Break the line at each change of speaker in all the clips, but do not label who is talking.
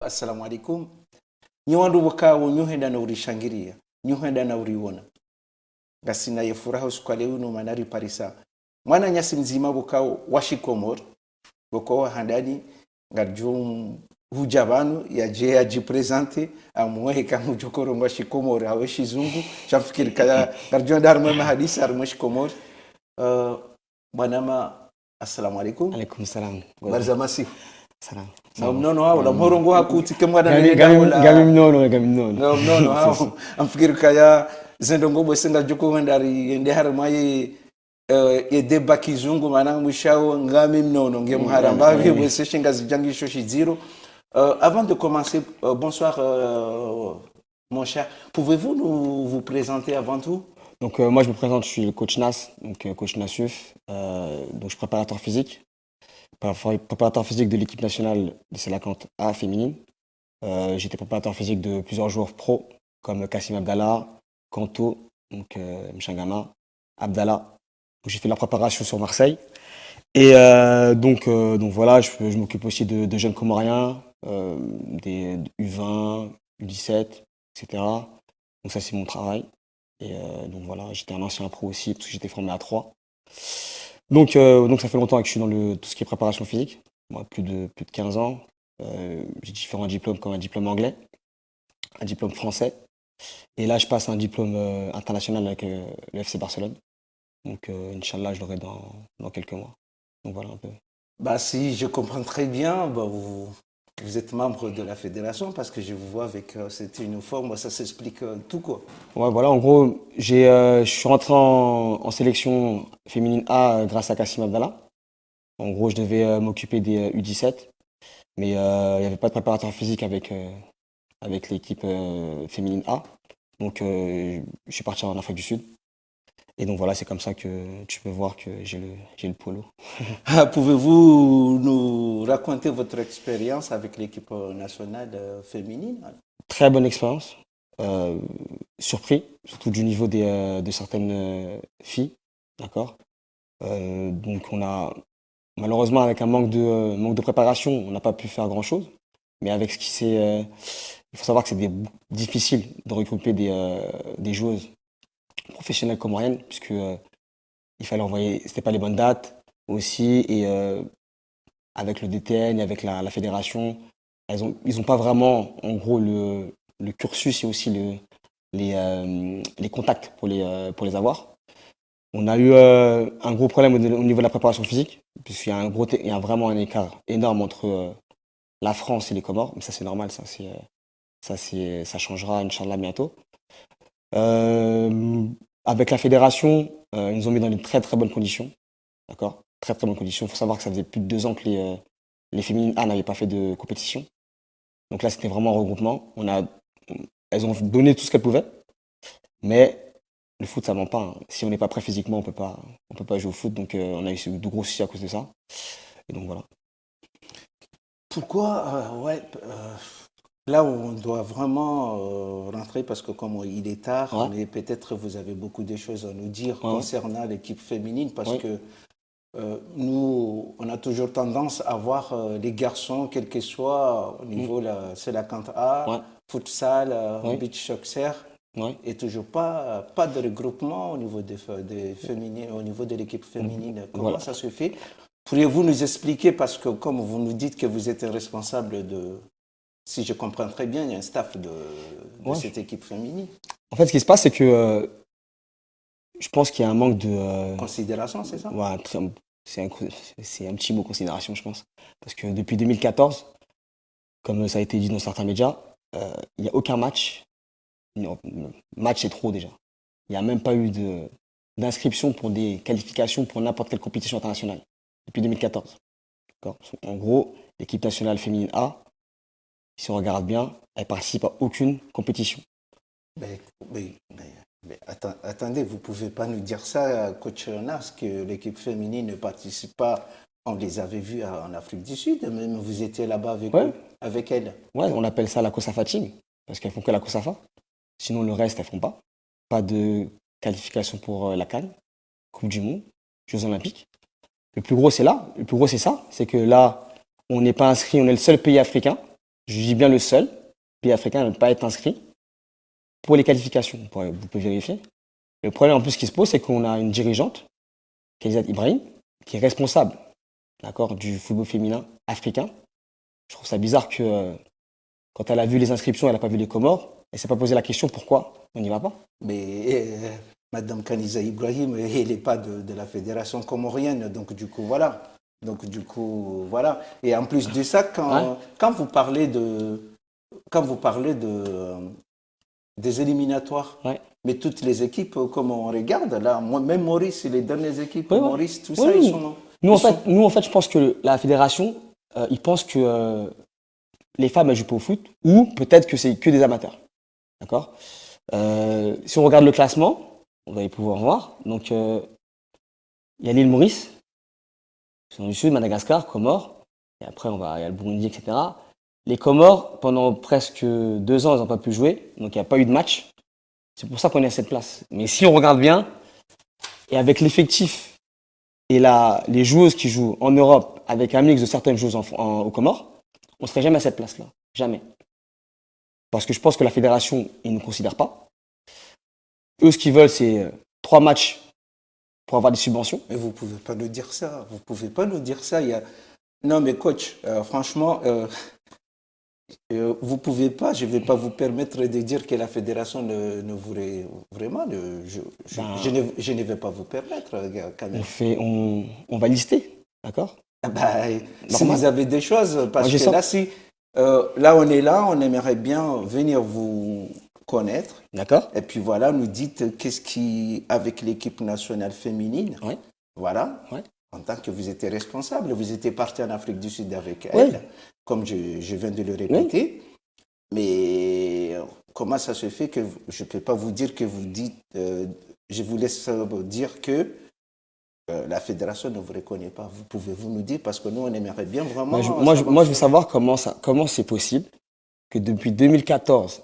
assalamu alaikum. Nyiwandu wakawo nyuhenda na urishangiria. Nyuhenda na uriona. Gasina ya furaha usikwale uno manari parisa. Mwana nyasi mzima wakawo washikomor. Wakawo handani ngarjum hujabanu ya je ajipresente amwe kama jokoro mwashi komor haweshi zungu chafikiri kaya ngarjum darma mahadisa armashi komor. Bwanama assalamu alaikum.
Alaikum salam.
Barzamasi.
Salam.
Na mnono hao la mhorongo hakuti kama na
gami mnono
hao amfikiri kaya zendo ngobo senga joko wendari ende harmaye edeba kizungu mananga mwishao ngami mnono nge muharamba we seshinga zijangi shoshi zero. Avant de commencer, bonsoir mon cher. Pouvez-vous vous présenter avant tout?
Donc moi je me présente, je suis le coach Nas, donc coach Nassuf, donc je suis préparateur physique. Préparateur physique de l'équipe nationale de Sélacante A féminine. J'étais préparateur physique de plusieurs joueurs pro comme Kassim Abdallah, Kanto, donc Mchangama, Abdallah. J'ai fait la préparation sur Marseille. Et donc voilà, je m'occupe aussi de jeunes Comoriens, des U20, U17, etc. Donc ça c'est mon travail. Et donc voilà, j'étais un ancien pro aussi parce que j'étais formé à 3. Donc ça fait longtemps que je suis dans tout ce qui est préparation physique, moi, plus de 15 ans. J'ai différents diplômes comme un diplôme anglais, un diplôme français. Et là, je passe un diplôme international avec le FC Barcelone. Donc Inch'Allah, je l'aurai dans quelques mois. Donc voilà un peu.
Bah si je comprends très bien, bah, vous êtes membre de la fédération parce que je vous vois avec cette uniforme, ça s'explique tout quoi.
Ouais, voilà, en gros, je suis rentré en sélection féminine A grâce à Kassim Abdallah. En gros, je devais m'occuper des U17, mais il n'y avait pas de préparateur physique avec l'équipe féminine A. Donc, je suis parti en Afrique du Sud. Et donc voilà, c'est comme ça que tu peux voir que j'ai le polo.
Pouvez-vous nous raconter votre expérience avec l'équipe nationale féminine?
Très bonne expérience. Surpris, surtout du niveau de certaines filles. D'accord. Donc on a, malheureusement, avec un manque de préparation, on n'a pas pu faire grand-chose. Mais avec ce qui s'est... il faut savoir que c'est difficile de regrouper des joueuses professionnelles comoriennes, puisque il fallait envoyer, c'était pas les bonnes dates aussi, et avec le DTN et avec la fédération, ils ont pas vraiment, en gros, le cursus et aussi les contacts pour les avoir. On a eu un gros problème au niveau de la préparation physique, puisqu'il y a vraiment un écart énorme entre la France et les Comores, mais ça c'est normal, ça changera, Inch'Allah, bientôt. Avec la fédération, ils nous ont mis dans de très très bonnes conditions. D'accord. Très très bonnes conditions. Il faut savoir que ça faisait plus de 2 ans que les féminines A n'avaient pas fait de compétition. Donc là, c'était vraiment un regroupement. Elles ont donné tout ce qu'elles pouvaient. Mais le foot, ça ment pas, hein. Si on n'est pas prêt physiquement, on peut pas jouer au foot. Donc on a eu de gros soucis à cause de ça. Et donc voilà.
Pourquoi là, on doit vraiment rentrer parce que comme il est tard,
Ouais.
mais peut-être vous avez beaucoup de choses à nous dire
Ouais.
concernant l'équipe féminine parce
Ouais.
que nous, on a toujours tendance à voir les garçons, quel que soit au niveau c'est la Cante A,
Ouais.
futsal,
Ouais.
beach soccer,
Ouais.
et toujours pas de regroupement au niveau des féminines, au niveau de l'équipe féminine. Comment
Voilà.
ça se fait? Pourriez-vous nous expliquer parce que comme vous nous dites que vous êtes responsable de... Si je comprends très bien, il y a un staff de
Ouais.
cette équipe féminine.
En fait, ce qui se passe, c'est que je pense qu'il y a un manque de...
Considération, c'est ça?
Ouais, c'est un petit mot considération, je pense. Parce que depuis 2014, comme ça a été dit dans certains médias, il n'y a aucun match. Non, match, c'est trop déjà. Il n'y a même pas eu d'inscription pour des qualifications pour n'importe quelle compétition internationale depuis 2014. D'accord. En gros, l'équipe nationale féminine A, si on regarde bien, elle participe à aucune compétition.
Mais attendez, vous ne pouvez pas nous dire ça, coach Nas, que l'équipe féminine ne participe pas. On les avait vus en Afrique du Sud, même vous étiez là-bas avec elles.
Ouais, on appelle ça la COSAFA Team, parce qu'elles font que la COSAFA. Sinon, le reste, elles font pas. Pas de qualification pour la CAN, Coupe du Monde, Jeux Olympiques. Le plus gros, c'est là. Le plus gros, c'est ça. C'est que là, on n'est pas inscrit, on est le seul pays africain. Je dis bien le seul pays africain à ne pas être inscrit pour les qualifications. Vous pouvez vérifier. Le problème en plus qui se pose, c'est qu'on a une dirigeante, Kayzat Ibrahim, qui est responsable, d'accord, du football féminin africain. Je trouve ça bizarre que quand elle a vu les inscriptions, elle n'a pas vu les Comores. Elle ne s'est pas posé la question pourquoi on n'y va pas.
Mais Madame Kaniza Ibrahim, elle n'est pas de la fédération comorienne, donc du coup, voilà. Et en plus de ça, quand vous parlez des éliminatoires, mais toutes les équipes, comme on regarde, là, même Maurice, les dernières équipes, Maurice, tout ça, ils sont...
Nous, en fait, je pense que la fédération, ils pensent que les femmes, elles jouent pas au foot, ou peut-être que c'est que des amateurs. D'accord. Si on regarde le classement, on va y pouvoir voir. Donc, il y a l'île Maurice, du Sud, Madagascar, Comores, et après, il y a le Burundi, etc. Les Comores, pendant presque 2 ans, ils n'ont pas pu jouer, donc il n'y a pas eu de match. C'est pour ça qu'on est à cette place. Mais si on regarde bien, et avec l'effectif et les joueuses qui jouent en Europe, avec un mix de certaines joueuses aux Comores, on ne serait jamais à cette place-là. Jamais. Parce que je pense que la fédération, ils ne nous considèrent pas. Eux, ce qu'ils veulent, c'est 3 matchs pour avoir des subventions.
Mais vous ne pouvez pas nous dire ça. Vous ne pouvez pas nous dire ça. Non, mais coach, franchement, vous ne pouvez pas. Je ne vais pas vous permettre de dire que la fédération ne voudrait vraiment. Je ne vais pas vous permettre, quand même.
On va lister, d'accord?
Si vous avez des choses, parce que là, on est là, on aimerait bien venir vous connaître.
D'accord.
Et puis voilà, nous dites qu'est-ce qui, avec l'équipe nationale féminine, voilà, en tant que vous étiez responsable, vous étiez parti en Afrique du Sud avec elle, comme je viens de le répéter. Mais comment ça se fait que je ne peux pas vous dire que vous dites, je vous laisse dire que la fédération ne vous reconnaît pas. Pouvez-vous nous dire, parce que nous, on aimerait bien vraiment...
Moi, je veux savoir comment c'est possible que depuis 2014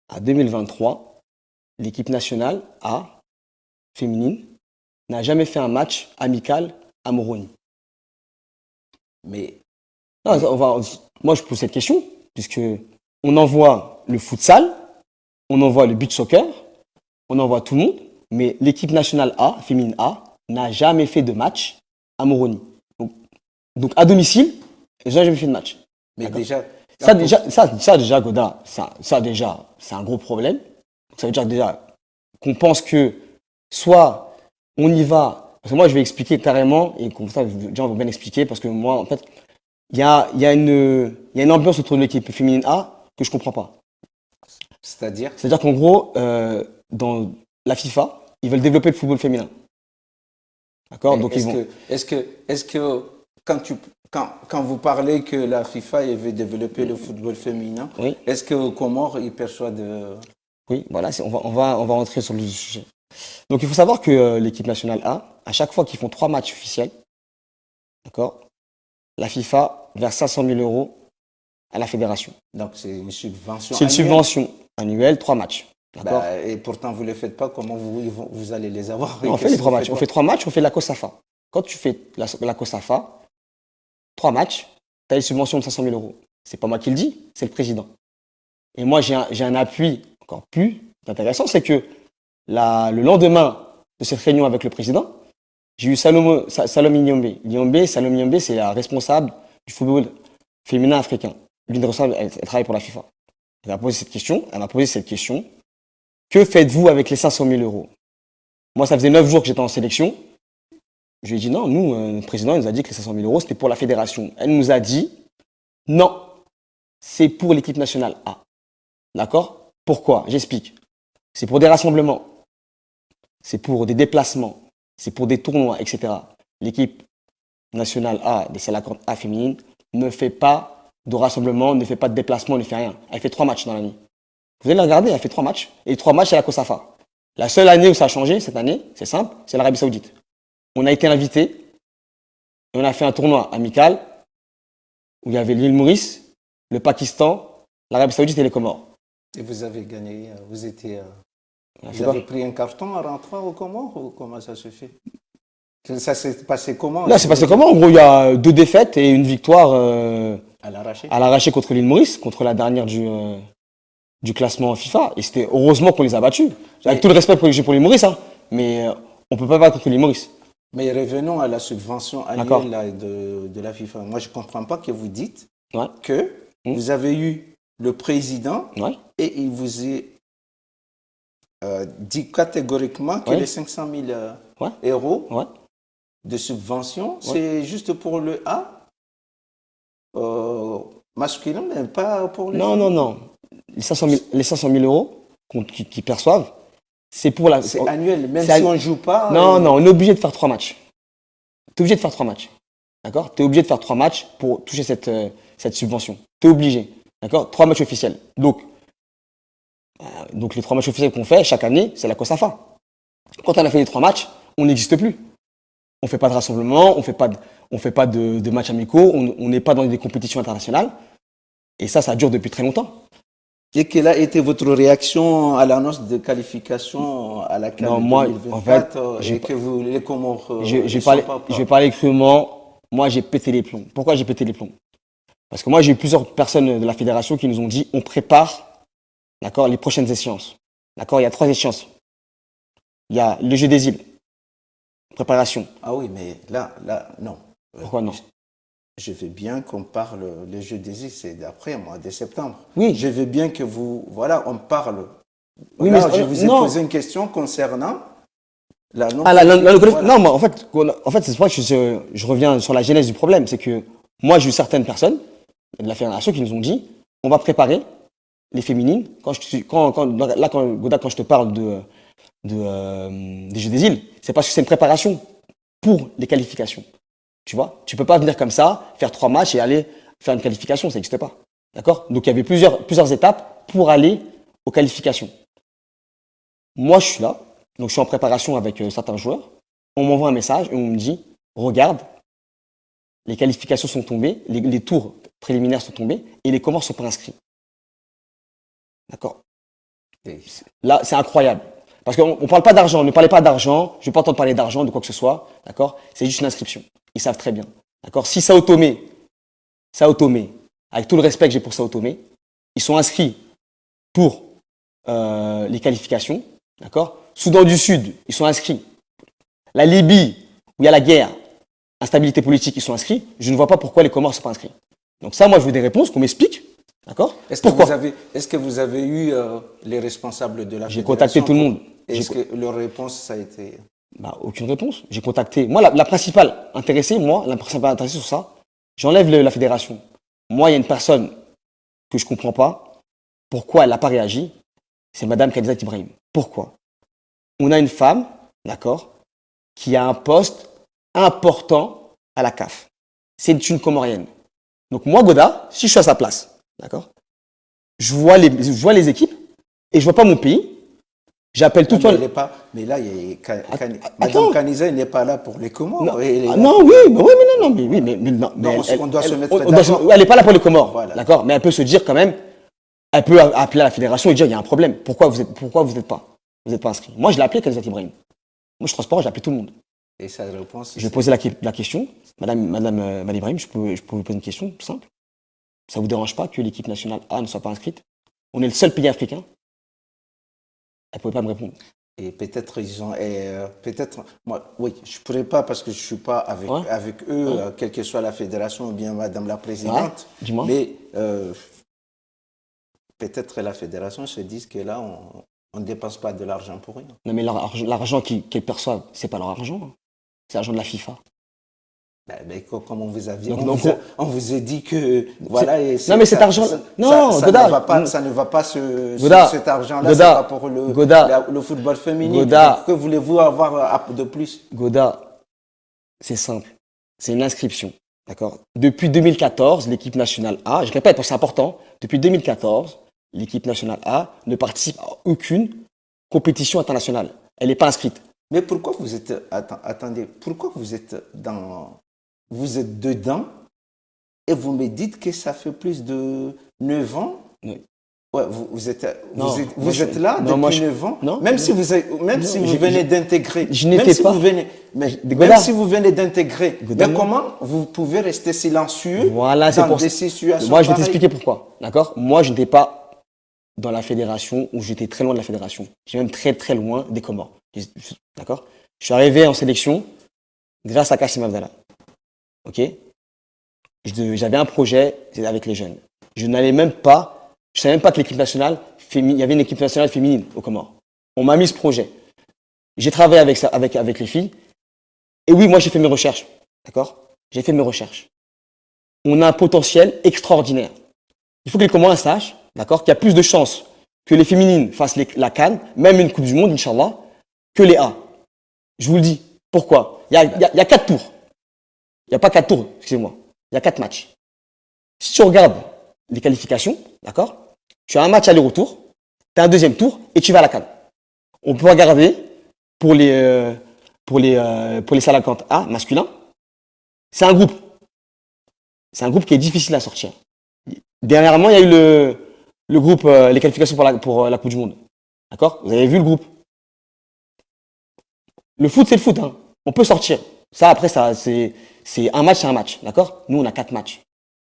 à 2023, l'équipe nationale A, féminine, n'a jamais fait un match amical à Moroni.
Mais...
Non, moi, je pose cette question, puisque on envoie le futsal, on envoie le beach soccer, on envoie tout le monde, mais l'équipe nationale A, féminine A, n'a jamais fait de match à Moroni. Donc à domicile, ils n'ont jamais fait de match.
Mais déjà...
Ça déjà, Goda, ça déjà, c'est un gros problème. Donc, ça veut dire déjà qu'on pense que soit on y va, parce que moi je vais expliquer carrément, et comme ça, les gens vont bien expliquer, parce que moi, en fait, il y a une ambiance autour de l'équipe féminine A que je comprends pas.
C'est-à-dire
qu'en gros, dans la FIFA, ils veulent développer le football féminin. D'accord. Donc
est-ce que quand vous parlez que la FIFA veut développer le football féminin, est-ce qu'au Comores, ils persuadent...
Oui, voilà, on va rentrer sur le sujet. Donc il faut savoir que l'équipe nationale A, à chaque fois qu'ils font 3 matchs officiels, d'accord, la FIFA verse 500 000 € à la fédération.
Donc c'est une subvention annuelle.
C'est une subvention annuelle, 3 matchs. D'accord.
Et pourtant, vous ne les faites pas, comment vous allez les avoir?
Non, on fait les 3 matchs. On fait 3 matchs, on fait la COSAFA. Quand tu fais la COSAFA, 3 matchs, tu as une subvention de 500 000 €. C'est pas moi qui le dis, c'est le président. Et moi, j'ai un appui encore plus intéressant, c'est que le lendemain de cette réunion avec le président, j'ai eu Salome Nyombe. Salome Nyombe, c'est la responsable du football féminin africain. L'une des responsables, elle travaille pour la FIFA. Elle m'a posé cette question. Que faites-vous avec les 500 000 €? Moi, ça faisait 9 jours que j'étais en sélection. Je lui ai dit non, notre président nous a dit que les 500 000 € c'était pour la fédération. Elle nous a dit non, c'est pour l'équipe nationale A. D'accord? Pourquoi? J'explique. C'est pour des rassemblements, c'est pour des déplacements, c'est pour des tournois, etc. L'équipe nationale A, des Salacante A féminine, ne fait pas de rassemblement, ne fait pas de déplacement, ne fait rien. Elle fait 3 matchs dans l'année. Vous allez la regarder, elle fait 3 matchs. Et les 3 matchs, c'est la COSAFA. La seule année où ça a changé, cette année, c'est simple, c'est l'Arabie Saoudite. On a été invité et on a fait un tournoi amical où il y avait l'île Maurice, le Pakistan, l'Arabie Saoudite et les Comores.
Et vous avez gagné, vous avez pris un carton en rentrant aux Comores ou comment ça se fait? Ça s'est passé comment?
Là, c'est passé comment? En gros, il y a 2 défaites et une victoire
À l'arraché.
à l'arraché contre l'île Maurice, contre la dernière du classement FIFA. Et c'était heureusement qu'on les a battus. Avec
Et-
tout le respect que j'ai pour l'île Maurice, hein, mais on peut pas battre contre l'île Maurice.
Mais revenons à la subvention
D'accord.
annuelle là, de la FIFA. Moi, je ne comprends pas que vous dites
Ouais.
que vous avez eu le président
Ouais.
et il vous est dit catégoriquement que
Ouais.
les 500 000
Ouais.
euros
Ouais.
de subvention, c'est juste pour le A masculin, mais pas pour les
Non,
filles.
non, non. Les 500 000 euros qu'ils perçoivent, c'est pour la.
C'est annuel, même
c'est
si
an-
on ne joue pas.
Non, non, on est obligé de faire 3 matchs. Tu es obligé de faire 3 matchs. D'accord. Tu es obligé de faire 3 matchs pour toucher cette subvention. Tu es obligé. D'accord. 3 matchs officiels. Donc les 3 matchs officiels qu'on fait chaque année, c'est la COSAFA. Quand on a fait les 3 matchs, on n'existe plus. On fait pas de rassemblement, on fait pas de matchs amicaux, on n'est pas dans des compétitions internationales. Et ça dure depuis très longtemps.
Et quelle a été votre réaction à l'annonce de qualification à la CAN
Non, moi,
2024
en fait,
et que vous, les Comores
je
ne
vais
sont
parler,
pas
je vais parler crûment. Moi, j'ai pété les plombs. Pourquoi j'ai pété les plombs? Parce que moi, j'ai eu plusieurs personnes de la fédération qui nous ont dit, on prépare, d'accord, les prochaines échéances. D'accord, il y a 3 échéances. Il y a le jeu des îles, préparation.
Ah oui, mais là, non.
Pourquoi non?
Je veux bien qu'on parle, le jeu des îles, c'est d'après, mois de septembre.
Oui.
Je veux bien que vous, voilà, on parle.
Oui,
Là,
mais
je vous ai
non.
posé une question concernant la non.
Ah,
Voilà.
non, mais en fait, c'est pour ça que je reviens sur la genèse du problème. C'est que moi, j'ai eu certaines personnes de la fédération qui nous ont dit, on va préparer les féminines. Quand je te parle des Jeux des îles, c'est parce que c'est une préparation pour les qualifications. Tu vois, tu peux pas venir comme ça, faire 3 matchs et aller faire une qualification, ça n'existe pas. D'accord? Donc il y avait plusieurs étapes pour aller aux qualifications. Moi, je suis là, donc je suis en préparation avec certains joueurs. On m'envoie un message et on me dit, regarde, les qualifications sont tombées, les tours préliminaires sont tombés et les Comores sont pas inscrits. D'accord?
Et-
Là, c'est incroyable. Parce qu'on ne parle pas d'argent, ne parlez pas d'argent, je ne vais pas entendre parler d'argent, de quoi que ce soit, d'accord? C'est juste une inscription. Ils savent très bien. D'accord? Si Sao Tomé, avec tout le respect que j'ai pour Sao Tomé, ils sont inscrits pour les qualifications, d'accord? Soudan du Sud, ils sont inscrits. La Libye, où il y a la guerre, instabilité politique, ils sont inscrits. Je ne vois pas pourquoi les Comores ne sont pas inscrits. Donc ça, moi, je veux des réponses, qu'on m'explique, d'accord?
Est-ce
Pourquoi?
que vous avez eu les responsables de la
J'ai
fédération
contacté tout le monde.
Est-ce que leur réponse, ça a été...
Bah, aucune réponse. J'ai contacté. Moi, la principale intéressée sur ça, j'enlève la fédération. Moi, il y a une personne que je ne comprends pas. Pourquoi elle n'a pas réagi? C'est Madame Khadija Ibrahim. Pourquoi? On a une femme, d'accord, qui a un poste important à la CAF. C'est une Comorienne. Donc moi, Goda, si je suis à sa place, d'accord, je vois les équipes et je vois pas mon pays. J'appelle tout le
Non,
temps.
mais, mais là, Madame
Attends.
Kanisa n'est pas là pour les Comores.
Non,
Elle est là
non,
pour-
oui, mais non, mais non.
Non, on doit se mettre
Elle n'est pas là pour les Comores,
Voilà.
d'accord. Mais elle peut se dire quand même, elle peut appeler à la fédération et dire il y a un problème. Pourquoi vous n'êtes pas inscrit? Moi, je l'ai appelé Khadija Ibrahim. Moi, je suis transparent, j'ai appelé tout le monde.
Et sa réponse,
Je vais poser la question, Madame Ibrahim, je peux vous poser une question simple. Ça vous dérange pas que l'équipe nationale A ne soit pas inscrite? On est le seul pays africain. Elle pouvait pas me répondre.
et peut-être ils ont... peut-être... Moi, oui, je ne pourrais pas parce que je ne suis pas avec,
Ouais.
avec eux, quelle que soit la fédération ou bien Madame la Présidente.
Ouais, dis-moi.
Mais peut-être la fédération se dit que là, on ne dépense pas de l'argent pour rien.
Non, mais l'argent qu'ils perçoivent, c'est pas leur argent, hein. C'est l'argent de la FIFA.
Mais comme on vous a dit,
Donc,
on vous a dit que voilà. Et
non, mais cet argent, non,
ça
Goda,
ne va pas, ça ne va pas
Goda,
cet argent-là, c'est
Goda,
pas pour le football féminin.
Goda.
Donc, que voulez-vous avoir de plus?
Goda, c'est simple. C'est une inscription. D'accord? Depuis 2014, l'équipe nationale A, je répète parce que c'est important, depuis 2014, l'équipe nationale A ne participe à aucune compétition internationale. Elle n'est pas inscrite.
Mais pourquoi vous êtes, attendez, pourquoi vous êtes dedans et vous me dites que ça fait plus de 9 ans
Oui.
Ouais, vous êtes,
Non,
vous
moi,
êtes là
non, moi,
depuis 9 ans.
non,
Même si vous, même si vous venez d'intégrer.
je n'étais pas.
Même
Godard.
si vous venez d'intégrer.
Godard,
Mais
non.
comment vous pouvez rester silencieux
Voilà, c'est
dans
pour
des
ça.
situations
Moi, je vais
pareilles?
t'expliquer pourquoi. D'accord? Moi, je n'étais pas dans la fédération ou j'étais très loin de la fédération. J'étais même très, très loin des Comores. D'accord? Je suis arrivé en sélection grâce à Kassim Abdallah. Ok? J'avais un projet avec les jeunes. Je n'allais même pas, je savais même pas que l'équipe nationale il y avait une équipe nationale féminine aux Comores. On m'a mis ce projet. J'ai travaillé avec les filles. Et oui, moi, j'ai fait mes recherches. D'accord? J'ai fait mes recherches. On a un potentiel extraordinaire. Il faut que les Comoriens sachent, d'accord, qu'il y a plus de chances que les féminines fassent la CAN, même une Coupe du Monde, Inch'Allah, que les A. Je vous le dis. Pourquoi? Il y a 4 tours. Il n'y a pas 4 tours, excusez-moi. Il y a 4 matchs. Si tu regardes les qualifications, d'accord, tu as un match aller-retour, tu as un deuxième tour et tu vas à la CAN. On peut regarder pour les Salakantes A masculins. C'est un groupe. C'est un groupe qui est difficile à sortir. Dernièrement, il y a eu le groupe, les qualifications pour la Coupe du Monde. D'accord? Vous avez vu le groupe. Le foot, c'est le foot. Hein. On peut sortir. Ça, après, c'est un match, c'est un match. D'accord? Nous, on a 4 matchs.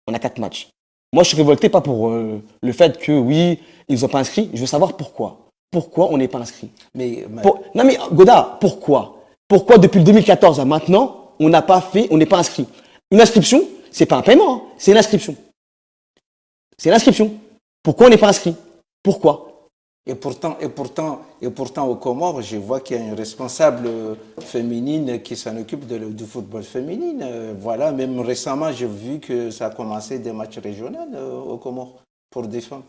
On a 4 matchs. Moi, je suis révolté pas pour le fait que, oui, ils ne sont pas inscrits. Je veux savoir pourquoi. Pourquoi on n'est pas inscrit? Non, mais Godard, pourquoi? Pourquoi depuis le 2014 à maintenant, on n'est pas inscrit? Une inscription, c'est pas un paiement, hein, c'est une inscription. C'est l'inscription. Pourquoi on n'est pas inscrit? Pourquoi?
Et pourtant, aux Comores, je vois qu'il y a une responsable féminine qui s'en occupe du football féminin. Voilà, même récemment, j'ai vu que ça a commencé des matchs régionaux aux Comores pour des femmes.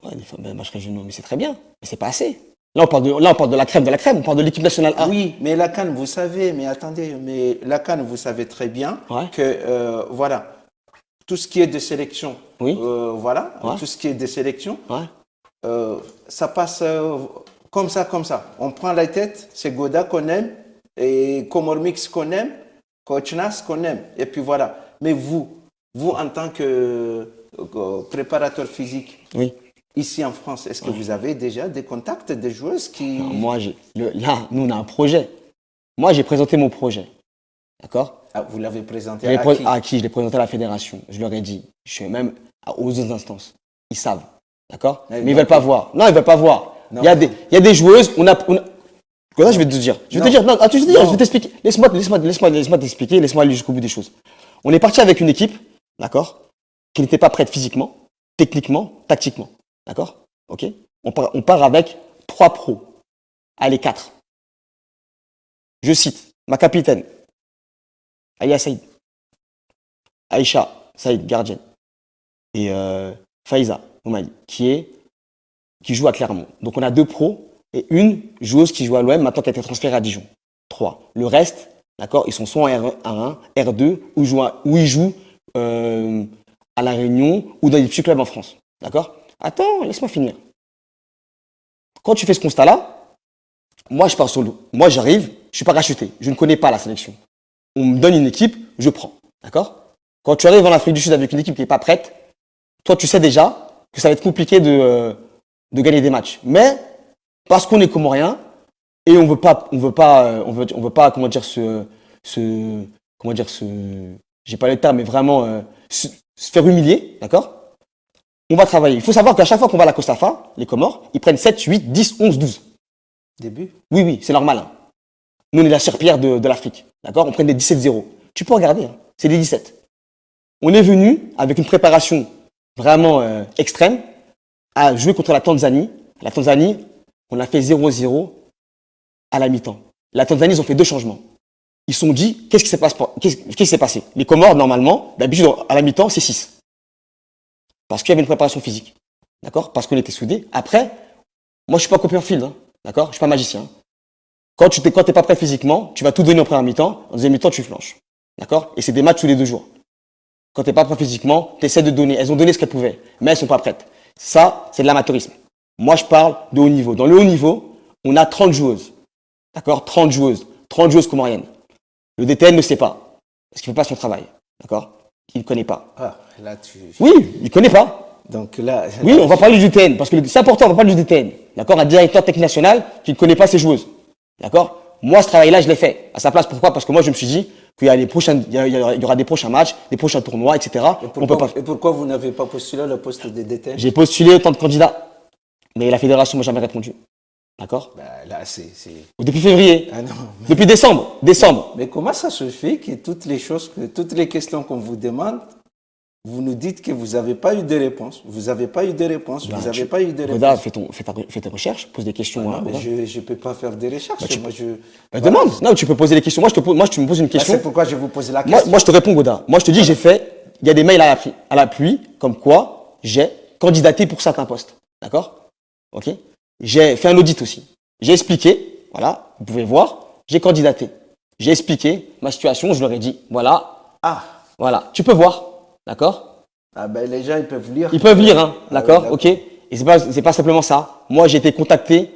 Ouais, des femmes, matchs régionaux, mais c'est très bien, mais c'est pas assez. Là, on parle de la crème, on parle de l'équipe nationale A.
Oui, mais la CAN, vous savez, mais attendez, mais la CAN, vous savez très bien que, voilà, tout ce qui est de sélection,
oui.
Voilà, tout ce qui est de sélection, ça passe comme ça. On prend la tête, c'est Goda qu'on aime, et Comormix qu'on aime, Coach Nas qu'on aime, et puis voilà. Mais vous en tant que préparateur physique,
oui.
Ici en France, est-ce que vous avez déjà des contacts des joueuses qui...
Non, moi, là, nous, on a un projet. Moi, j'ai présenté mon projet. D'accord?
Ah, vous l'avez présenté à qui?
À qui? Je l'ai présenté à la fédération. Je leur ai dit. Je suis même aux autres instances. Ils savent. D'accord? Mais ils ne veulent pas voir. Non, ils ne veulent pas voir. Il y a des joueuses, on a... Là, je vais te dire. Je vais t'expliquer. Laisse-moi t'expliquer, laisse-moi aller jusqu'au bout des choses. On est parti avec une équipe, d'accord, qui n'était pas prête physiquement, techniquement, tactiquement. D'accord? Ok? On part avec 3 pros. Allez, 4. Je cite ma capitaine, Aya Saïd, Aïcha Saïd, gardienne, et Faiza Oumali, qui joue à Clermont. Donc on a 2 pros et une joueuse qui joue à l'OM, maintenant qui a été transférée à Dijon. 3. Le reste, d'accord, ils sont soit en R1, R2, ou ils jouent à La Réunion ou dans des petits clubs en France. D'accord? Attends, laisse-moi finir. Quand tu fais ce constat-là, moi, je pars sur l'eau. Moi, j'arrive, je suis parachuté. Je ne connais pas la sélection. On me donne une équipe, je prends. D'accord? Quand tu arrives en Afrique du Sud avec une équipe qui n'est pas prête, toi, tu sais déjà que ça va être compliqué de gagner des matchs. Mais, parce qu'on est comorien, et on veut pas, comment dire, j'ai pas le terme, mais vraiment, se faire humilier. D'accord? On va travailler. Il faut savoir qu'à chaque fois qu'on va à la Costafa, les Comores, ils prennent 7, 8, 10, 11, 12.
Début?
Oui, c'est normal. Hein. Nous, on est la serpillière de l'Afrique. D'accord? On prend des 17-0. Tu peux regarder, hein. C'est des 17. On est venu avec une préparation vraiment extrême à jouer contre la Tanzanie. La Tanzanie, on a fait 0-0 à la mi-temps. La Tanzanie, ils ont fait 2 changements. Ils se sont dit, qu'est-ce qui s'est passé? Les Comores, normalement, d'habitude, à la mi-temps, c'est 6. Parce qu'il y avait une préparation physique. D'accord? Parce qu'on était soudés. Après, moi, je suis pas Copperfield. Hein. D'accord? Je suis pas magicien. Quand t'es pas prêt physiquement, tu vas tout donner en première mi-temps. En deuxième mi-temps, tu flanches. D'accord? Et c'est des matchs tous les 2 jours. Quand t'es pas prêt physiquement, t'essaies de donner. Elles ont donné ce qu'elles pouvaient. Mais elles sont pas prêtes. Ça, c'est de l'amateurisme. Moi, je parle de haut niveau. Dans le haut niveau, on a 30 joueuses. D'accord? 30 joueuses. 30 joueuses comoriennes. Le DTN ne sait pas. Parce qu'il ne fait pas son travail. D'accord? Il ne connaît pas.
Ah, là,
Oui, il ne connaît pas.
Donc là,
Oui, on va parler du DTN, parce que c'est important, on va parler du DTN. D'accord? Un directeur technique national qui ne connaît pas ses joueuses. D'accord? Moi, ce travail-là, je l'ai fait. À sa place, pourquoi? Parce que moi, je me suis dit qu'il y a il y aura des prochains matchs, des prochains tournois, etc.
et pourquoi vous n'avez pas postulé le poste de DTN?
J'ai postulé autant de candidats, mais la fédération m'a jamais répondu. D'accord?
Là, c'est...
Depuis février.
Ah non.
Depuis décembre.
Mais comment ça se fait que toutes les questions qu'on vous demande, vous nous dites que vous n'avez pas eu de réponse. Vous n'avez pas eu de réponse. Vous n'avez pas eu de réponse.
Regarde, fais tes recherches, pose des questions.
Non, mais je ne peux pas faire des recherches.
Demande. Non, tu peux poser des questions. Moi, tu me poses une question.
C'est pourquoi je vous pose la question.
Moi, je te réponds, Goda. Moi, je te dis, j'ai fait, il y a des mails à l'appui, comme quoi j'ai candidaté pour certains postes. D'accord? Ok? J'ai fait un audit aussi. J'ai expliqué, voilà, vous pouvez voir, j'ai candidaté. J'ai expliqué ma situation, je leur ai dit, voilà. Voilà, tu peux voir. D'accord?
Ah ben les gens ils peuvent lire.
Ils peuvent lire, hein, d'accord,
oui,
ok. Et c'est pas simplement ça. Moi j'ai été contacté,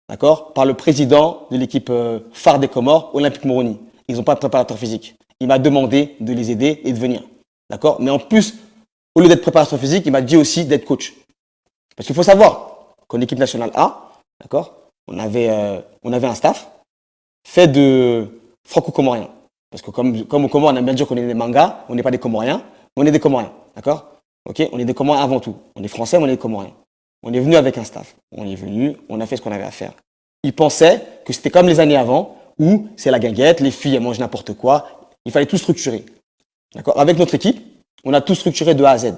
d'accord, par le président de l'équipe phare des Comores, Olympique Moroni. Ils n'ont pas de préparateur physique. Il m'a demandé de les aider et de venir, d'accord. Mais en plus, au lieu d'être préparateur physique, il m'a dit aussi d'être coach. Parce qu'il faut savoir qu'en équipe nationale A, d'accord, on avait un staff fait de franco-comoriens. Parce que comme aux Comores, on aime bien dire qu'on est des mangas, on n'est pas des Comoriens. On est des Comoriens, d'accord? Ok, on est des Comoriens avant tout. On est français, mais on est des Comoriens. On est venu avec un staff. On est venu, on a fait ce qu'on avait à faire. Ils pensaient que c'était comme les années avant, où c'est la guinguette, les filles elles mangent n'importe quoi. Il fallait tout structurer. D'accord? Avec notre équipe, on a tout structuré de A à Z.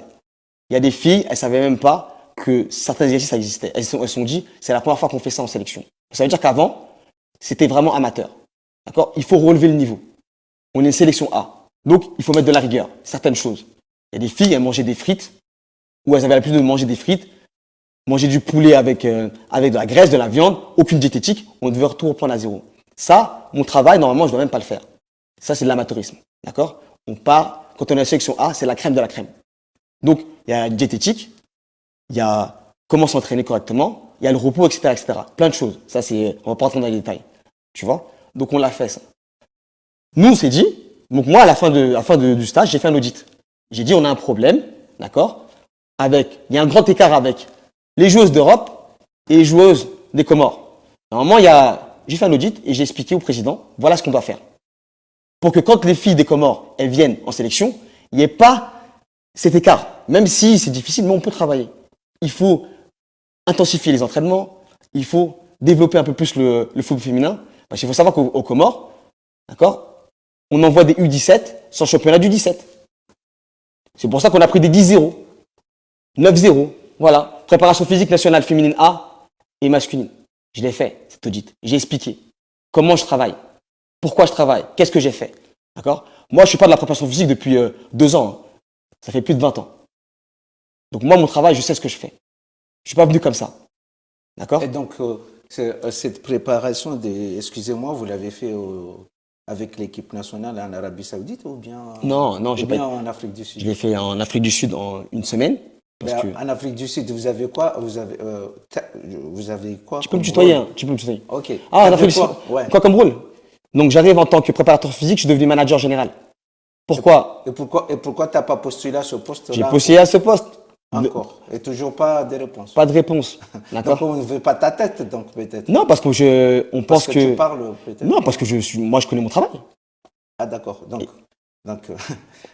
Il y a des filles, elles savaient même pas que certains exercices ça existait. Elles se sont dit, c'est la première fois qu'on fait ça en sélection. Ça veut dire qu'avant, c'était vraiment amateur. D'accord? Il faut relever le niveau. On est une sélection A. Donc, il faut mettre de la rigueur, certaines choses. Il y a des filles, elles mangeaient des frites, ou elles avaient l'habitude de manger des frites, manger du poulet avec de la graisse, de la viande, aucune diététique, on devait tout reprendre à zéro. Ça, mon travail, normalement, je ne dois même pas le faire. Ça, c'est de l'amateurisme. D'accord? Quand on est en sélection A, c'est la crème de la crème. Donc, il y a la diététique, il y a comment s'entraîner correctement, il y a le repos, etc., etc. Plein de choses. Ça, on va pas rentrer dans les détails. Tu vois? Donc, on l'a fait, ça. Nous, on s'est dit, donc moi, à la fin du stage, j'ai fait un audit. J'ai dit, on a un problème, d'accord, il y a un grand écart avec les joueuses d'Europe et les joueuses des Comores. Normalement, j'ai fait un audit et j'ai expliqué au président, voilà ce qu'on doit faire. Pour que quand les filles des Comores, elles viennent en sélection, il n'y ait pas cet écart. Même si c'est difficile, mais on peut travailler. Il faut intensifier les entraînements, il faut développer un peu plus le football féminin. Parce qu'il faut savoir qu'aux Comores, d'accord, on envoie des U17 sans championnat du 17. C'est pour ça qu'on a pris des 10-0, 9-0. Voilà. Préparation physique nationale féminine A et masculine. Je l'ai fait, cet audit. J'ai expliqué comment je travaille, pourquoi je travaille, qu'est-ce que j'ai fait. D'accord? Moi, je ne suis pas de la préparation physique depuis 2 ans. Hein. Ça fait plus de 20 ans. Donc moi, mon travail, je sais ce que je fais. Je ne suis pas venu comme ça. D'accord?
Et donc, cette préparation, excusez-moi, vous l'avez fait avec l'équipe nationale en Arabie Saoudite ou bien, en Afrique du Sud?
Je l'ai fait en Afrique du Sud en une semaine.
En Afrique du Sud, vous avez quoi? Vous avez quoi?
Tu peux me tutoyer, hein, tu peux me tutoyer.
Ok.
Ah, en Afrique du Sud.
Ouais.
Quoi comme rôle? Donc j'arrive en tant que préparateur physique, je suis devenu manager général. Pourquoi?
Et pourquoi tu n'as pas postulé à ce poste-là?
J'ai postulé à ce poste.
Encore. Et toujours pas de réponse.
Pas de réponse. D'accord.
Donc on ne veut pas ta tête, donc peut-être.
Non, parce que on pense
parce que tu parles peut-être.
Non, parce que moi je connais mon travail.
Ah d'accord. Donc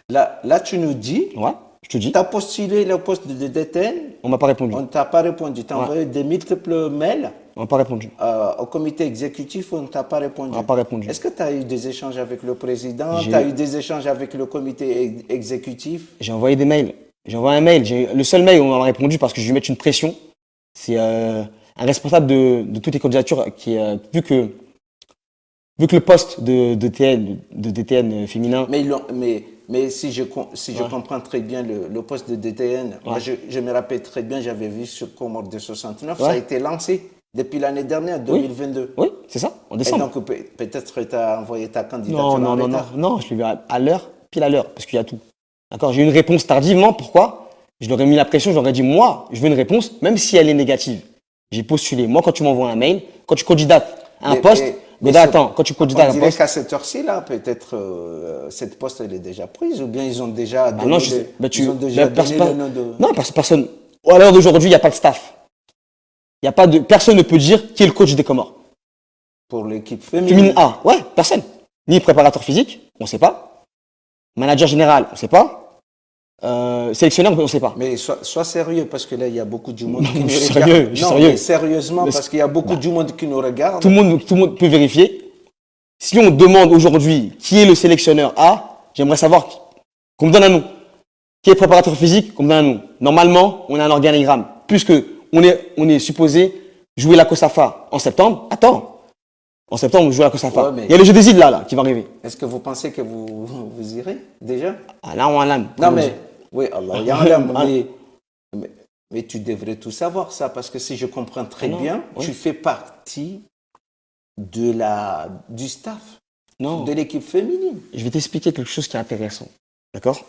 là tu nous dis.
Ouais. Je te dis.
Tu as postulé le poste de DTN.
On m'a pas répondu.
On ne t'a pas répondu. Tu as envoyé des multiples mails.
On m'a pas répondu.
Au comité exécutif, on ne t'a pas répondu.
On m'a pas répondu.
Est-ce que tu as eu des échanges avec le président? Tu as eu des échanges avec le comité exécutif?
J'ai envoyé des mails. J'ai envoyé un mail. Le seul mail où on m'a répondu parce que je vais mettre une pression, c'est un responsable de toutes les candidatures qui vu que le poste de DTN féminin.
Mais si je comprends très bien le poste de DTN, moi je me rappelle très bien, j'avais vu sur Comores de 69, ça a été lancé depuis l'année dernière, 2022.
Oui, c'est ça, en décembre.
Et donc peut-être que tu as envoyé ta candidature en retard.
Non, je l'ai vu à l'heure, pile à l'heure, parce qu'il y a tout. D'accord, j'ai eu une réponse tardivement, pourquoi? Je leur ai mis la pression, je leur ai dit, moi, je veux une réponse, même si elle est négative. J'ai postulé. Moi, quand tu m'envoies un mail, quand tu candidates un poste. Mais attends, quand tu candidates à
on
un
dirait
poste.
qu'à cette heure-ci, là, peut-être cette poste, elle est déjà prise, ou bien ils ont déjà
Bah
donné,
non, je sais. Bah,
ils ont déjà donné le nom de...
Non, personne. À l'heure d'aujourd'hui, il n'y a pas de staff. Il y a pas de, personne ne peut dire qui est le coach des Comores.
Pour l'équipe
Féminine
féminine.
A, ouais, personne. Ni préparateur physique, on ne sait pas. Manager général, on ne sait pas. Sélectionneur, on ne sait pas.
Mais sois sérieux, parce que là, il y a beaucoup du monde qui
Je
nous
suis
regarde.
sérieux, je suis
Non,
sérieux.
mais sérieusement,
Mais
parce qu'il y a beaucoup du monde qui nous regarde.
Tout le monde peut vérifier. Si on demande aujourd'hui qui est le sélectionneur A, j'aimerais savoir qu'on me donne un nom. Qui est préparateur physique, qu'on me donne un nom. Normalement, on a un organigramme. Puisque on est supposé jouer la COSAFA en septembre. Attends. En septembre, on joue la COSAFA.
Ouais, mais-
Il y a le jeu des îles là, qui va arriver.
Est-ce que vous pensez que vous irez, déjà?
Ah, là, on a l'âme.
Non, mais... Oui, Allah, il y a un lame,
Ah.
mais tu devrais tout savoir, ça, parce que si je comprends très
Ah non,
bien,
ouais.
tu fais partie du staff,
Non.
de l'équipe féminine.
Je vais t'expliquer quelque chose qui est intéressant. D'accord.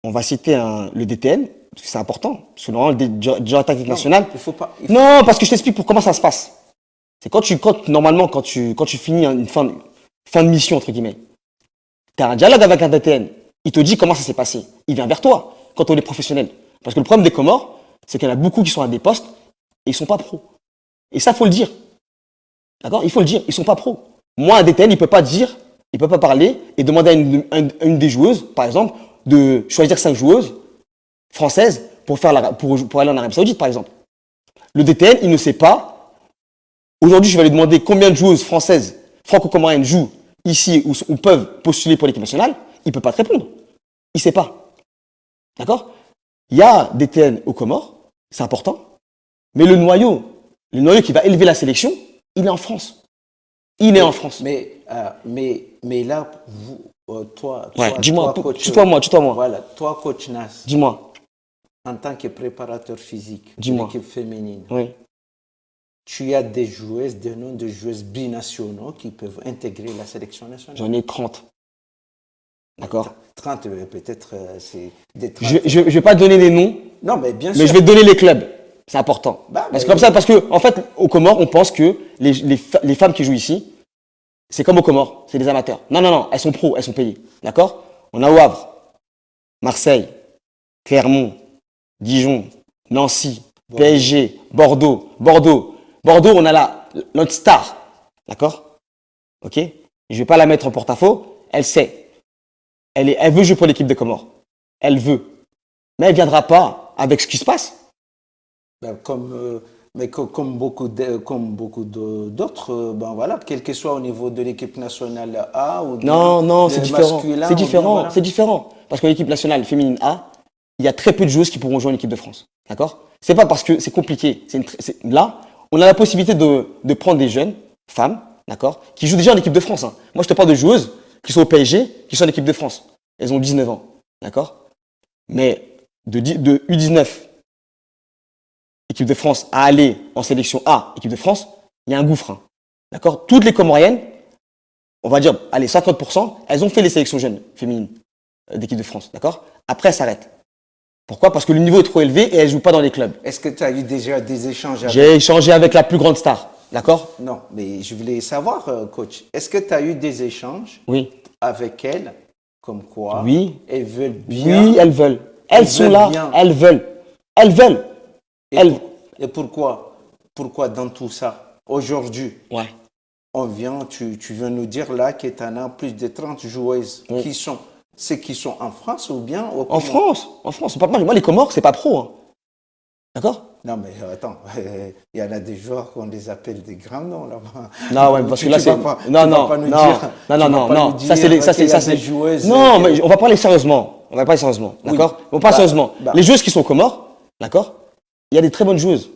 On va citer le DTN, parce que c'est important. Parce que normalement, le directeur technique national.
Il faut pas...
Non, parce que je t'explique pour comment ça se passe. C'est normalement, quand tu finis une fin de mission, entre guillemets, tu as un dialogue avec un DTN. Il te dit comment ça s'est passé. Il vient vers toi quand on est professionnel. Parce que le problème des Comores, c'est qu'il y en a beaucoup qui sont à des postes et ils sont pas pros. Et ça, faut le dire. D'accord? Il faut le dire. Ils sont pas pros. Moi, un DTN, il peut pas parler et demander à une des joueuses, par exemple, de choisir 5 joueuses françaises pour aller en Arabie Saoudite, par exemple. Le DTN, il ne sait pas. Aujourd'hui, je vais lui demander combien de joueuses françaises, franco-comoriennes jouent ici ou peuvent postuler pour l'équipe nationale. Il ne peut pas te répondre. Il ne sait pas. D'accord? Il y a des TN aux Comores, c'est important. Mais le noyau qui va élever la sélection, il est en France. Il est en France.
Mais là, toi,
Ouais, dis-moi,
coach,
tutoie-moi.
Voilà, toi, coach Nas,
Dis-moi.
en tant que préparateur physique de
Dis-moi.
l'équipe féminine,
Oui.
tu as des noms de joueuses binationaux qui peuvent intégrer la sélection nationale.
J'en ai 30. D'accord?
30, peut-être, c'est des 30.
Je vais pas donner les noms,
Non, mais bien sûr.
mais je vais te donner les clubs. C'est important.
Bah,
Parce
mais-
que, en fait, aux Comores, on pense que les femmes qui jouent ici, c'est comme aux Comores, c'est des amateurs. Non, elles sont pros, elles sont payées. D'accord? On a au Havre, Marseille, Clermont, Dijon, Nancy, PSG, Bordeaux, on a notre star. D'accord? Ok? Je vais pas la mettre en porte-à-faux. Elle sait. Elle veut jouer pour l'équipe des Comores. Elle veut. Mais elle viendra pas avec ce qui se passe.
Ben, comme beaucoup d'autres, ben voilà, quel que soit au niveau de l'équipe nationale A ou
Non, c'est différent.
masculin,
C'est
ou bien,
différent,
voilà.
c'est différent. Parce que l'équipe nationale féminine A, il y a très peu de joueuses qui pourront jouer en équipe de France. D'accord? C'est pas parce que c'est compliqué. Là, on a la possibilité de prendre des jeunes femmes, d'accord, qui jouent déjà en équipe de France. Hein. Moi, je te parle de joueuses qui sont au PSG, qui sont en équipe de France. Elles ont 19 ans. D'accord? Mais de U19, équipe de France, à aller en sélection A, équipe de France, il y a un gouffre. Hein. D'accord? Toutes les Comoriennes, on va dire, allez, 50%, elles ont fait les sélections jeunes féminines d'équipe de France. D'accord? Après, elles s'arrêtent. Pourquoi? Parce que le niveau est trop élevé et elles ne jouent pas dans les clubs.
Est-ce que tu as eu déjà des échanges avec...
J'ai échangé avec la plus grande star. D'accord?
Non, mais je voulais savoir, coach, est-ce que tu as eu des échanges
Oui.
avec elles, comme quoi
Oui.
elles veulent bien...
Oui, elles veulent. Elles sont
veulent
là.
bien.
Elles veulent. Elles veulent.
Et pourquoi dans tout ça, aujourd'hui,
Ouais.
on vient, tu viens nous dire là que tu en as plus de 30 joueuses
Oui.
qui sont en France ou bien au
En France, c'est pas mal. Moi, les Comores, c'est pas pro. Hein. D'accord?
Non, mais attends, il y en a des joueurs qu'on les appelle des grands noms là-bas.
Non, ouais, parce que là,
Tu
c'est.
vas pas-
Non,
tu vas
non,
pas nous
non,
dire-
non,
tu vas
non,
pas
non.
nous
Ça,
dire qu'il y a
c'est.
des joueuses,
Non, mais on va parler sérieusement. On va parler sérieusement.
Oui.
D'accord? On va parler
Bah,
sérieusement.
bah.
Les joueuses qui sont aux Comores, d'accord? Il y a des très bonnes joueuses.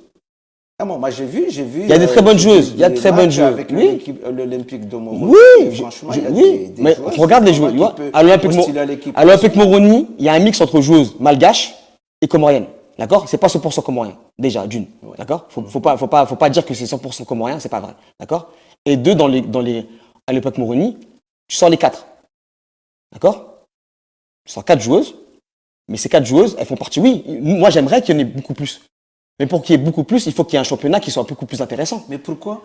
Ah bon, moi j'ai vu.
Il y a des très bonnes
j'ai
joueuses,
vu
il y a
des
très bonnes
matchs
joueuses.
avec
Oui.
l'Olympique de Moroni.
Oui,
Et franchement, il y a
oui,
des
mais
joueuses,
regarde les joueuses.
qui
Tu vois,
peuvent
à
postuler à l'équipe
l'Olympique
nationale.
Moroni, il y a un mix entre joueuses malgaches et comoriennes. D'accord? C'est pas 100% comorien. Déjà, d'une.
Ouais.
D'accord? Faut pas dire que c'est 100% comorien, c'est pas vrai. D'accord? Et deux, à l'Olympique Moroni, tu sors les 4. D'accord? Tu sors 4 joueuses. Mais ces 4 joueuses, elles font partie, oui. Moi, j'aimerais qu'il y en ait beaucoup plus. Mais pour qu'il y ait beaucoup plus, il faut qu'il y ait un championnat qui soit beaucoup plus intéressant.
Mais pourquoi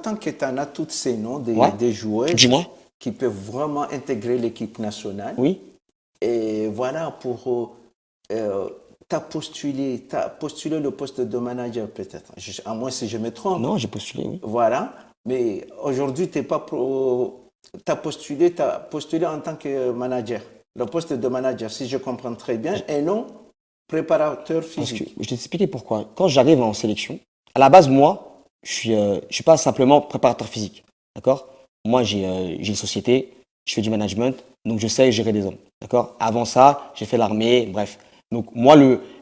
tant que tu en as tous ces noms
Ouais.
des joueurs
Dis-moi.
qui peuvent vraiment intégrer l'équipe nationale
Oui.
et voilà, pour t'as postulé le poste de manager peut-être, à moins si je me trompe.
Non, j'ai postulé, oui.
Voilà, mais aujourd'hui, t'as postulé en tant que manager, le poste de manager, si je comprends très bien, et non préparateur
Parce que
physique.
je vais t'expliquer pourquoi. Quand j'arrive en sélection, à la base, moi, je suis pas simplement préparateur physique. D'accord? Moi, j'ai une société, je fais du management, donc je sais gérer des hommes. D'accord? Avant ça, j'ai fait l'armée, bref. Donc, moi,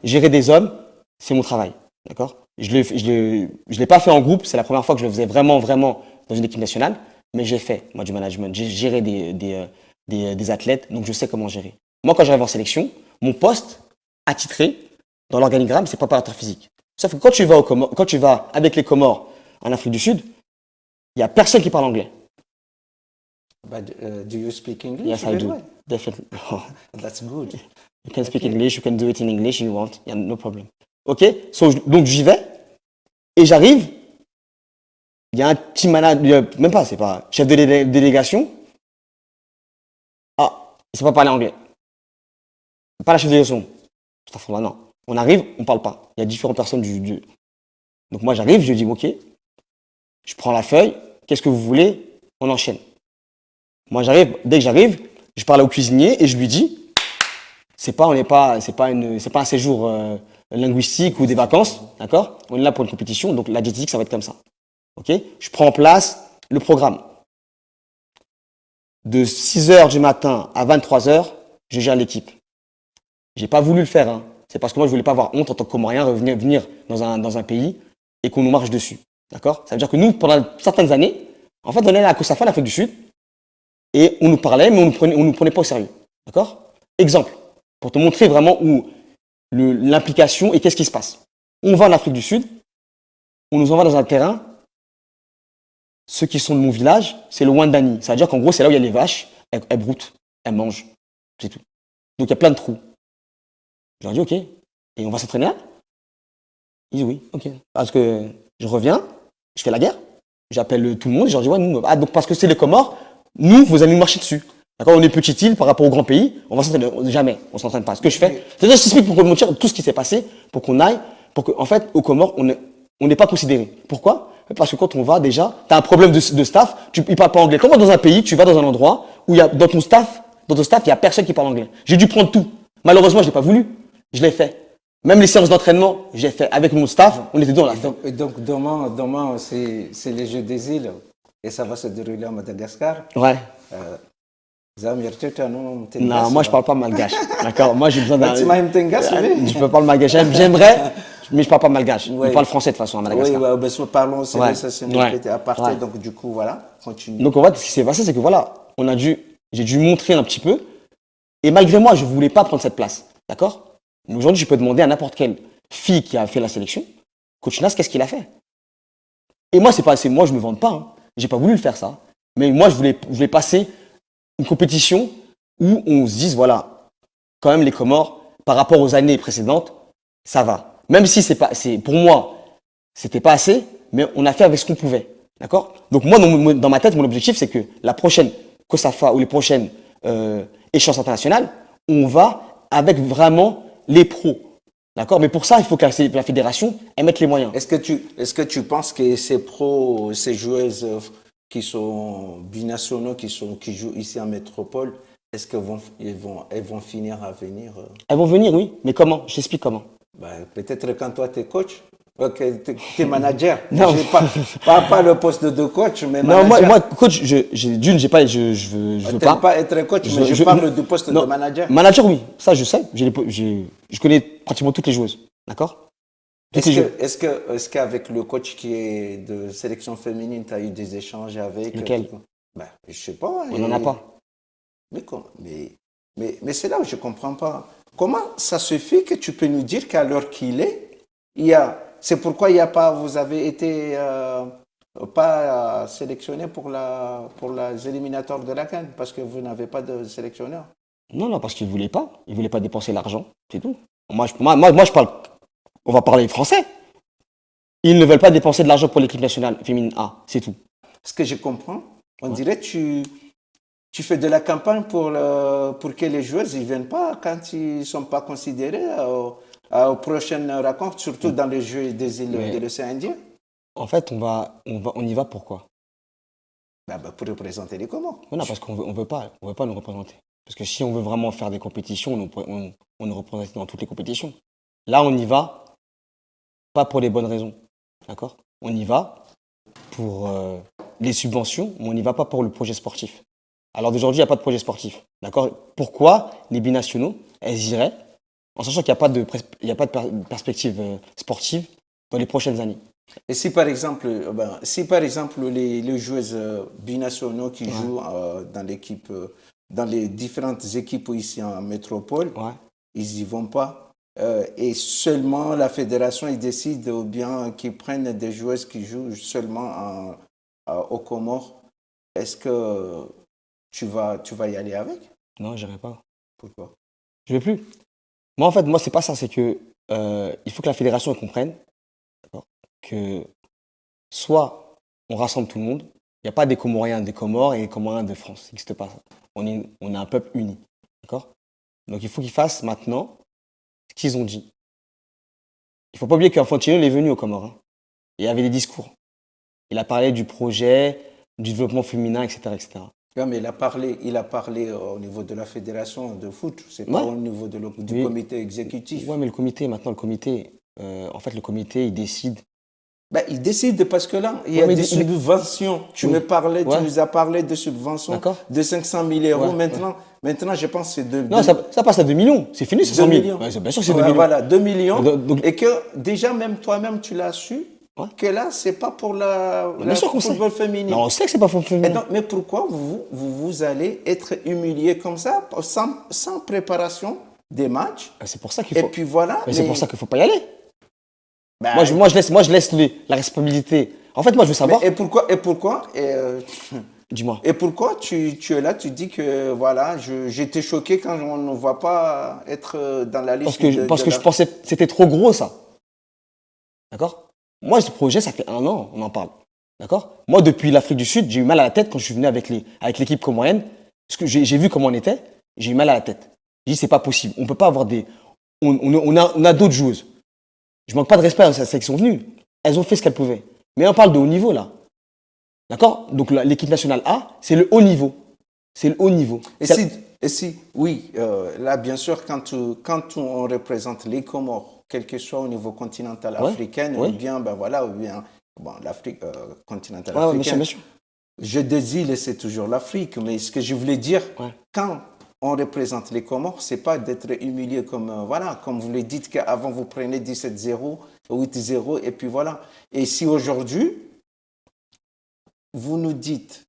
gérer des hommes, c'est mon travail. D'accord? Je l'ai pas fait en groupe, c'est la première fois que je le faisais vraiment, vraiment dans une équipe nationale, mais j'ai fait, moi, du management. J'ai géré des athlètes, donc je sais comment gérer. Moi, quand j'arrive en sélection, mon poste, attitré dans l'organigramme, c'est préparateur physique. Sauf que quand tu vas avec les Comores en Afrique du Sud, il n'y a personne qui parle anglais.
But, do you speak English?
Yes, I
very
do.
well?
Definitely.
That's good.
You can speak
Okay.
English, you can do it in English if you want. Yeah, no problem. Ok? Donc j'y vais et j'arrive. Il y a un team manager, même pas, c'est pas chef de délégation. Ah, il ne sait pas parler anglais. Pas la chef de délégation. Non. On arrive, on parle pas. Il y a différentes personnes Donc moi j'arrive, je dis ok, je prends la feuille, qu'est-ce que vous voulez? On enchaîne. Moi j'arrive, dès que j'arrive, je parle au cuisinier et je lui dis, c'est pas un séjour linguistique ou des vacances, d'accord? On est là pour une compétition, donc la diététique ça va être comme ça. Ok? Je prends en place le programme. De 6h du matin à 23h, je gère l'équipe. J'ai pas voulu le faire, hein. C'est parce que moi je voulais pas avoir honte en tant que Comorien venir dans un pays et qu'on nous marche dessus. D'accord? Ça veut dire que nous, pendant certaines années, en fait, on allait à Kosafa, l'Afrique du Sud, et on nous parlait, mais on nous prenait pas au sérieux. D'accord? Exemple, pour te montrer vraiment où l'implication et qu'est-ce qui se passe. On va en Afrique du Sud, on nous envoie dans un terrain. Ceux qui sont de mon village, c'est le Wandani. Ça veut dire qu'en gros, c'est là où il y a les vaches, elles broutent, elles mangent. C'est tout. Donc il y a plein de trous. Je leur dis ok. Et on va s'entraîner là? Ils disent oui, ok. Parce que je reviens, je fais la guerre, j'appelle tout le monde, je leur dis ouais, nous, donc parce que c'est les Comores, nous, vous allez nous marcher dessus. D'accord? On est petite île par rapport aux grands pays, on va s'entraîner. Jamais, on s'entraîne pas. Ce que je fais, c'est que je t'explique pour montrer tout ce qui s'est passé, pour qu'on aille, pour qu'en fait, aux Comores, on n'est pas considéré. Pourquoi? Parce que quand on va déjà, tu as un problème de staff, ils ne parlent pas anglais. Comment dans un pays, tu vas dans un endroit où il y a, dans ton staff, il n'y a personne qui parle anglais. J'ai dû prendre tout. Malheureusement, je ne l'ai pas voulu. Je l'ai fait. Même les séances d'entraînement, j'ai fait avec mon staff, on était deux, on l'a fait.
Et donc demain c'est les Jeux des îles et ça va se dérouler à Madagascar.
Ouais. Non, moi je parle pas malgache. D'accord? Moi j'ai besoin d'un. Je peux pas le malgache. J'aimerais, mais je parle pas malgache.
Ouais.
Je parle français de toute façon à Madagascar.
Oui, ben, parlons aussi
Ouais.
de ça, c'est une activité à part.
Ouais.
Donc du coup, voilà, continue.
Donc en fait, ce qui s'est passé, c'est que voilà, j'ai dû montrer un petit peu. Et malgré moi, je voulais pas prendre cette place. D'accord? Mais aujourd'hui, je peux demander à n'importe quelle fille qui a fait la sélection, Coach Nas, qu'est-ce qu'il a fait? Et moi, moi, je me vante pas. Hein. J'ai pas voulu le faire ça. Mais moi, je voulais passer une compétition où on se dise, voilà, quand même les Comores, par rapport aux années précédentes, ça va. Même si pour moi, c'était pas assez, mais on a fait avec ce qu'on pouvait. D'accord? Donc moi, dans ma tête, mon objectif, c'est que la prochaine COSAFA ou les prochaines échéances internationales, on va avec vraiment les pros. D'accord? Mais pour ça, il faut que la fédération elle mette les moyens.
Est-ce que tu penses que ces pros, ces joueuses qui sont binationaux, qui jouent ici en métropole, est-ce qu'elles vont finir à venir
Elles vont venir, oui. Mais comment? Je t'explique comment.
Ben, peut-être quand toi, tu es coach, tu es manager.
Non.
Pas le poste de coach, mais
non,
manager.
moi coach, je veux
pas.
pas
Être coach, mais je parle du poste de manager.
Manager, oui. Ça, je sais. Je connais pratiquement toutes les joueuses. D'accord?
Est-ce qu'avec le coach qui est de sélection féminine, tu as eu des échanges avec?
Lequel?
Ben, je sais pas.
On n'en a pas.
Mais c'est là où je comprends pas. Comment ça se fait que tu peux nous dire qu'à l'heure qu'il est, c'est pourquoi vous avez été pas sélectionné pour les éliminatoires de la CAN, parce que vous n'avez pas de sélectionneur.
Non, parce qu'ils voulaient pas. Ils voulaient pas dépenser l'argent. C'est tout. Moi, je parle on va parler français. Ils ne veulent pas dépenser de l'argent pour l'équipe nationale féminine A, c'est tout.
Ce que je comprends, on
Ouais.
dirait que tu fais de la campagne pour que les joueurs ne viennent pas quand ils ne sont pas considérés aux prochaines rencontres, surtout dans les Jeux des îles
Mais-
de l'océan Indien.
En fait, on y va pourquoi?
Pour représenter les Comores.
Non, parce on veut pas nous représenter. Parce que si on veut vraiment faire des compétitions, on nous représente dans toutes les compétitions. Là, on y va pas pour les bonnes raisons, d'accord? On y va pour les subventions, mais on n'y va pas pour le projet sportif. Alors d'aujourd'hui, il n'y a pas de projet sportif, d'accord? Pourquoi les binationaux, elles iraient, en sachant qu'il n'y a pas de, perspective sportive dans les prochaines années?
Et si par exemple, les joueuses binationaux qui
Ouais.
jouent dans l'équipe, dans les différentes équipes ici en métropole,
Ouais.
ils n'y vont pas. Et seulement la fédération ils décide ou bien qu'ils prennent des joueuses qui jouent seulement aux Comores. Est-ce que tu vas y aller avec?
Non, j'irai pas.
Pourquoi?
Je vais plus. Moi, en fait, c'est pas ça. C'est que il faut que la fédération comprenne, d'accord, que soit on rassemble tout le monde. Il n'y a pas des Comoriens des Comores et des Comoriens de France. Ça n'existe pas ça. On est un peuple uni, d'accord. Donc il faut qu'ils fassent maintenant ce qu'ils ont dit. Il faut pas oublier qu'Infantino il est venu aux Comores. Hein. Et il y avait des discours. Il a parlé du projet, du développement féminin, etc., etc.
Ouais, mais il a parlé au niveau de la fédération de foot, c'est pas
Ouais.
au niveau du
Oui.
comité exécutif.
Ouais, mais le comité, en fait, le comité, il décide.
Il décide parce que là, il y a
Ouais, mais
des subventions. Tu
Oui.
nous as parlé de subventions
D'accord.
de 500 000 euros.
Ouais,
Maintenant, je pense que c'est
Non, ça passe à 2 millions. C'est fini, c'est
2
100 000.
millions.
Ouais, bien sûr que c'est 2
Ouais,
millions.
Voilà, 2 millions.
Donc-
Et que déjà, même toi-même, tu l'as su,
Ouais.
que là, c'est pas pour la
Bien sûr qu'on sait.
football féminin.
Non, on sait que c'est pas
Et
féminin.
donc, mais pourquoi vous allez être humilié comme ça, sans préparation des matchs?
C'est pour ça qu'il
Et
faut.
puis voilà.
Mais c'est pour ça qu'il faut pas y aller.
Bah,
Moi, je laisse la responsabilité. En fait, moi, je veux savoir.
et pourquoi
Dis-moi.
et pourquoi tu es là, tu dis que voilà, j'étais choqué quand on ne voit pas être dans la liste
Parce que je pensais que c'était trop gros, ça. D'accord? Moi, ce projet, ça fait 1 an, on en parle. D'accord? Moi, depuis l'Afrique du Sud, j'ai eu mal à la tête quand je suis venu avec l'équipe comorienne. Parce que j'ai vu comment on était, j'ai eu mal à la tête. J'ai dit, c'est pas possible. On peut pas avoir des. On a d'autres joueuses. Je manque pas de respect à celles qui sont venues. Elles ont fait ce qu'elles pouvaient. Mais on parle de haut niveau, là. D'accord? Donc, l'équipe nationale A, c'est le haut niveau. C'est le haut niveau.
Oui, là, bien sûr, quand on représente les Comores, quel que soit au niveau continental
Ouais,
africain,
ouais.
ou bien l'Afrique continentale
Ouais, bien sûr,
africaine.
bien sûr.
Je désile, c'est toujours l'Afrique, mais ce que je voulais dire,
Ouais.
quand on représente les Comores, c'est pas d'être humilié comme vous le dites qu'avant vous prenez 17-0, 8-0, et puis voilà. Et si aujourd'hui, vous nous dites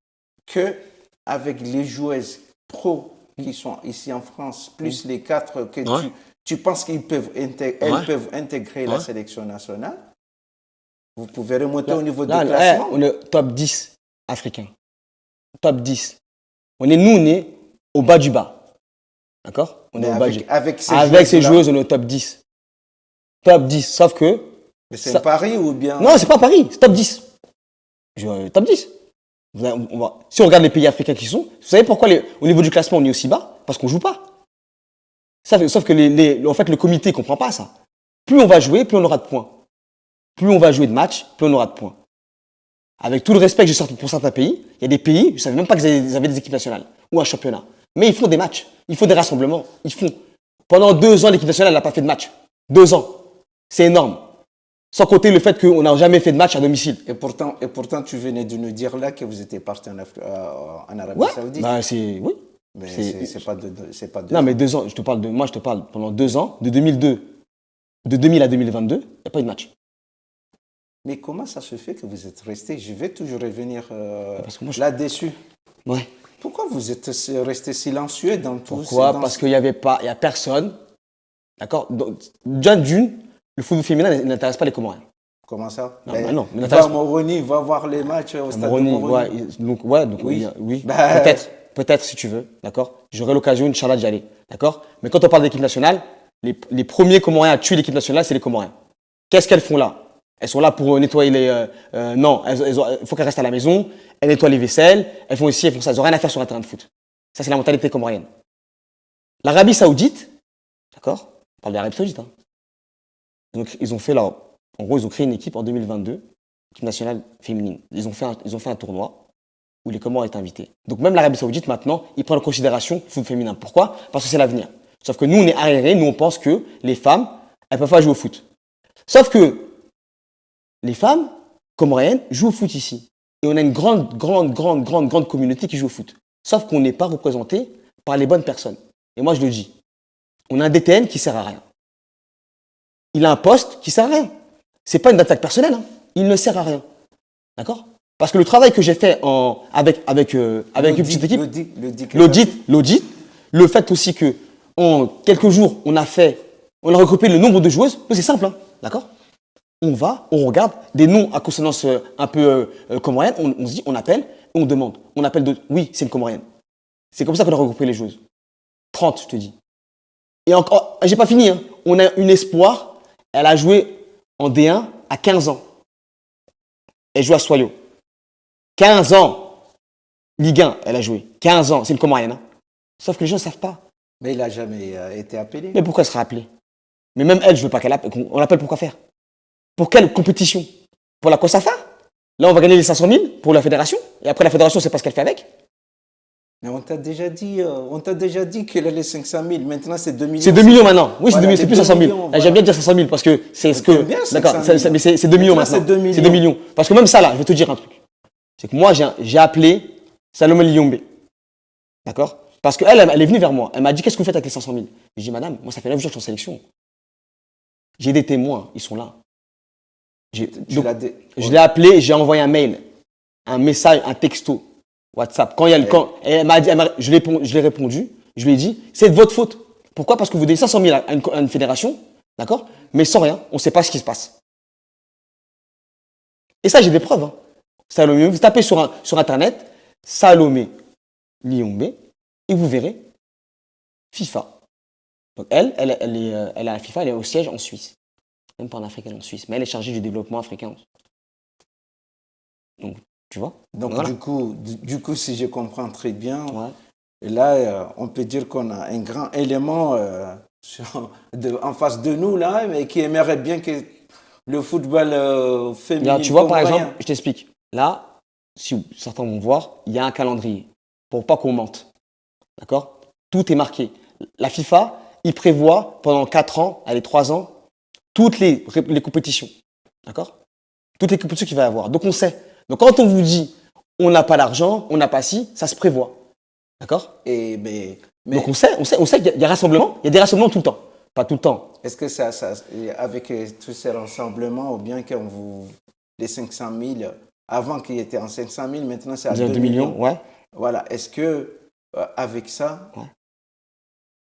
que avec les joueuses pro qui sont ici en France, plus les 4 que
Ouais.
tu penses qu'elles peuvent intégrer la
Ouais.
sélection nationale, vous pouvez remonter
Là-
au niveau
là,
du classement.
on est top 10 africain. Top 10. On est au bas du bas. D'accord? On est
Mais
au bas du
avec ces
Avec ces
joueuses-là,
joueuses, on est au top 10. Top 10. Sauf que.
mais c'est
ça-
un pari ou bien.
Non, c'est pas Paris, c'est top 10. Top 10. Si on regarde les pays africains qui sont, vous savez pourquoi au niveau du classement on est aussi bas? Parce qu'on joue pas. Sauf que en fait, le comité ne comprend pas ça. Plus on va jouer, plus on aura de points. Plus on va jouer de matchs, plus on aura de points. Avec tout le respect que j'ai sorti pour certains pays, il y a des pays, je ne savais même pas qu'ils avaient des équipes nationales ou un championnat. Mais ils font des matchs, ils font des rassemblements. Pendant 2 ans, l'équipe nationale n'a pas fait de match. 2 ans. C'est énorme. Sans compter le fait qu'on n'a jamais fait de match à domicile.
Et pourtant, tu venais de nous dire là que vous étiez parti en Arabie
Ouais.
Saoudite.
Oui.
Mais
c'est-
c'est pas de.
Non, mais 2 ans, je te parle pendant 2 ans, de 2000 à 2022, il n'y a pas eu de match.
Mais comment ça se fait que vous êtes resté? Je vais toujours revenir
Parce que moi,
là-dessus.
Ouais.
Pourquoi vous êtes resté silencieux dans tout
Pourquoi? Parce qu'il n'y avait pas, il n'y a personne. D'accord? Déjà d'une, le football féminin n'intéresse pas les Comoriens.
Comment ça?
Non, bah non, mais
va
n'intéresse
à Moroni, va voir les matchs au stade de
Moroni,
Moroni.
donc
Oui.
oui.
Bah,
Peut-être si tu veux, d'accord? J'aurai l'occasion, Inch'Allah, d'y aller, d'accord? Mais quand on parle d'équipe nationale, les premiers Comoriens à tuer l'équipe nationale, c'est les Comoriens. Qu'est-ce qu'elles font là? Elles sont là pour nettoyer les... non, il faut qu'elles restent à la maison, elles nettoient les vaisselles, elles font ici, elles font ça, elles n'ont rien à faire sur un terrain de foot. Ça, c'est la mentalité comorienne. L'Arabie Saoudite, d'accord? On parle de l'Arabie Saoudite, hein. Donc, ils ont fait leur... En gros, ils ont créé une équipe en 2022, équipe nationale féminine. Ils ont fait un tournoi où les Comores étaient invités. Donc, même l'Arabie Saoudite, maintenant, ils prennent en considération le foot féminin. Pourquoi? Parce que c'est l'avenir. Sauf que nous, on est arriérés, nous, on pense que les femmes, elles peuvent pas jouer au foot. Sauf que les femmes comoriennes jouent au foot ici. Et on a une grande communauté qui joue au foot. Sauf qu'on n'est pas représenté par les bonnes personnes. Et moi, je le dis. On a un DTN qui sert à rien. Il a un poste qui sert à rien. C'est pas une attaque personnelle, hein. Il ne sert à rien. D'accord? Parce que le travail que j'ai fait avec une petite équipe, l'audit, le fait aussi que en quelques jours, on a regroupé le nombre de joueuses. C'est simple, hein. D'accord? On regarde des noms à consonance un peu comorienne, on se dit, on appelle, et on demande. On appelle oui, c'est une comorienne. C'est comme ça qu'on a regroupé les joueuses. 30, je te dis. Et encore, j'ai pas fini, hein. On a une espoir, elle a joué en D1 à 15 ans. Elle joue à Soyo. 15 ans. Ligue 1, elle a joué. 15 ans, c'est une comorienne, hein. Sauf que les gens ne savent pas.
Mais il n'a jamais été appelé.
Mais pourquoi elle sera appelée? Mais même elle, je veux pas qu'elle appelle. On l'appelle pour quoi faire? Pour quelle compétition? Pour la COSAFA? Là, on va gagner les 500 000 pour la fédération. Et après, la fédération, c'est pas ce qu'elle fait avec.
Mais on t'a déjà dit qu'elle a les 500 000. Maintenant, c'est 2 millions.
C'est 2 millions maintenant. Oui, c'est
voilà,
2 millions, c'est plus 500 000.
Voilà.
J'aime bien dire 500 000 parce que c'est ce que. D'accord, mais c'est 2 millions maintenant. C'est 2 millions. Parce que même ça, là, je vais te dire un truc. C'est que moi, j'ai appelé Salomé Liyombe. D'accord? Parce qu'elle, elle est venue vers moi. Elle m'a dit, qu'est-ce que vous faites avec les 500 000? J'ai dit, madame, moi, ça fait 9 jours que je suis en sélection. J'ai des témoins, ils sont là. Je l'ai appelé, j'ai envoyé un mail, un message, un texto, WhatsApp. Quand il y a elle m'a dit, je l'ai répondu, je lui ai dit, c'est de votre faute. Pourquoi? Parce que vous donnez 500 000 à une fédération, d'accord? Mais sans rien, on ne sait pas ce qui se passe. Et ça, j'ai des preuves, hein. Salomé, vous tapez sur Internet, Salomé Liyombe, et vous verrez FIFA. Donc elle est à la FIFA, elle est au siège en Suisse. Même pas en Afrique, elle est en Suisse. Mais elle est chargée du développement africain. Donc, tu vois?
Donc, voilà. du coup, si je comprends très bien,
ouais.
Là, on peut dire qu'on a un grand élément en face de nous, là, mais qui aimerait bien que le football féminin...
Là, tu vois, par exemple, je t'explique. Là, si certains vont voir, il y a un calendrier pour pas qu'on mente. D'accord? Tout est marqué. La FIFA, il prévoit pendant 4 ans, allez, 3 ans, toutes les compétitions. D'accord? Toutes les compétitions qu'il va y avoir. Donc, on sait. Donc, quand on vous dit, on n'a pas l'argent, on n'a pas ci, ça se prévoit. D'accord? Donc, on sait qu'il y a rassemblement. Il y a des rassemblements tout le temps. Pas tout le temps.
Est-ce que ça avec tous ces rassemblements, ou bien les 500 000, avant qu'il était en 500 000, maintenant c'est à 2 millions.
Ouais.
Voilà. Est-ce que, avec ça, ouais,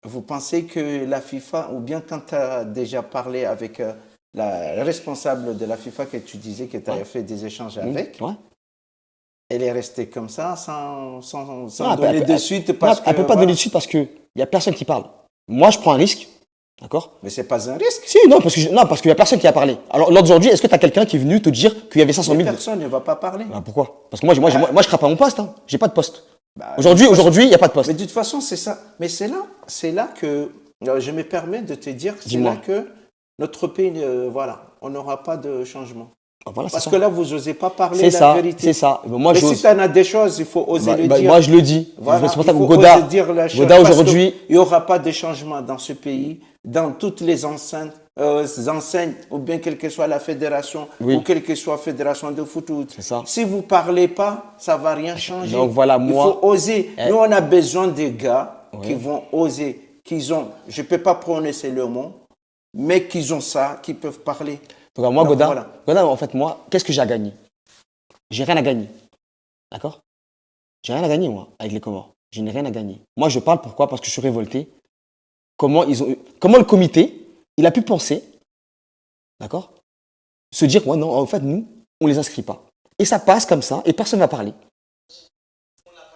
vous pensez que la FIFA, ou bien quand tu as déjà parlé avec la responsable de la FIFA, que tu disais que tu avais fait des échanges avec, ouais, elle est restée comme ça, sans donner de suite?
Elle ne peut pas donner de suite parce qu'il n'y a personne qui parle. Moi, je prends un risque. D'accord?
Mais c'est pas un risque.
Si, non, parce qu'il n'y a personne qui a parlé. Alors, lors d'aujourd'hui, est-ce que tu as quelqu'un qui est venu te dire qu'il y avait 500 000?
Personne ne va pas parler.
Ben, pourquoi? Parce que moi, je crape pas mon poste. Hein. J'ai pas de poste. Bah, aujourd'hui, il n'y a pas de poste.
Mais de toute façon, c'est ça. Mais c'est là que je me permets de te dire, c'est là que notre pays, voilà, on n'aura pas de changement. Ah, voilà, parce que là, vous n'osez pas parler de la vérité.
C'est ça.
Mais si tu en as des choses, il faut oser le dire.
Moi, je le dis.
Voilà,
c'est pour ça que
Goda aujourd'hui, il n'y aura pas de changement dans ce pays, dans toutes les enseignes, ou bien quelle que soit la fédération, oui, ou quelle que soit la fédération de foot. Si vous ne parlez pas, ça ne va rien changer. Donc voilà, il faut oser. Nous, on a besoin des gars qui vont oser, je ne peux pas prononcer le mot, mais qui ont ça, qui peuvent parler.
Donc moi, Goda, en fait, moi, qu'est-ce que j'ai à gagner? J'ai rien à gagner. D'accord? J'ai rien à gagner, moi, avec les Comores. Je n'ai rien à gagner. Moi, je parle pourquoi? Parce que je suis révolté. Comment le comité, il a pu penser, d'accord? Se dire, ouais, non, en fait, nous, on ne les inscrit pas. Et ça passe comme ça, et personne ne va parler.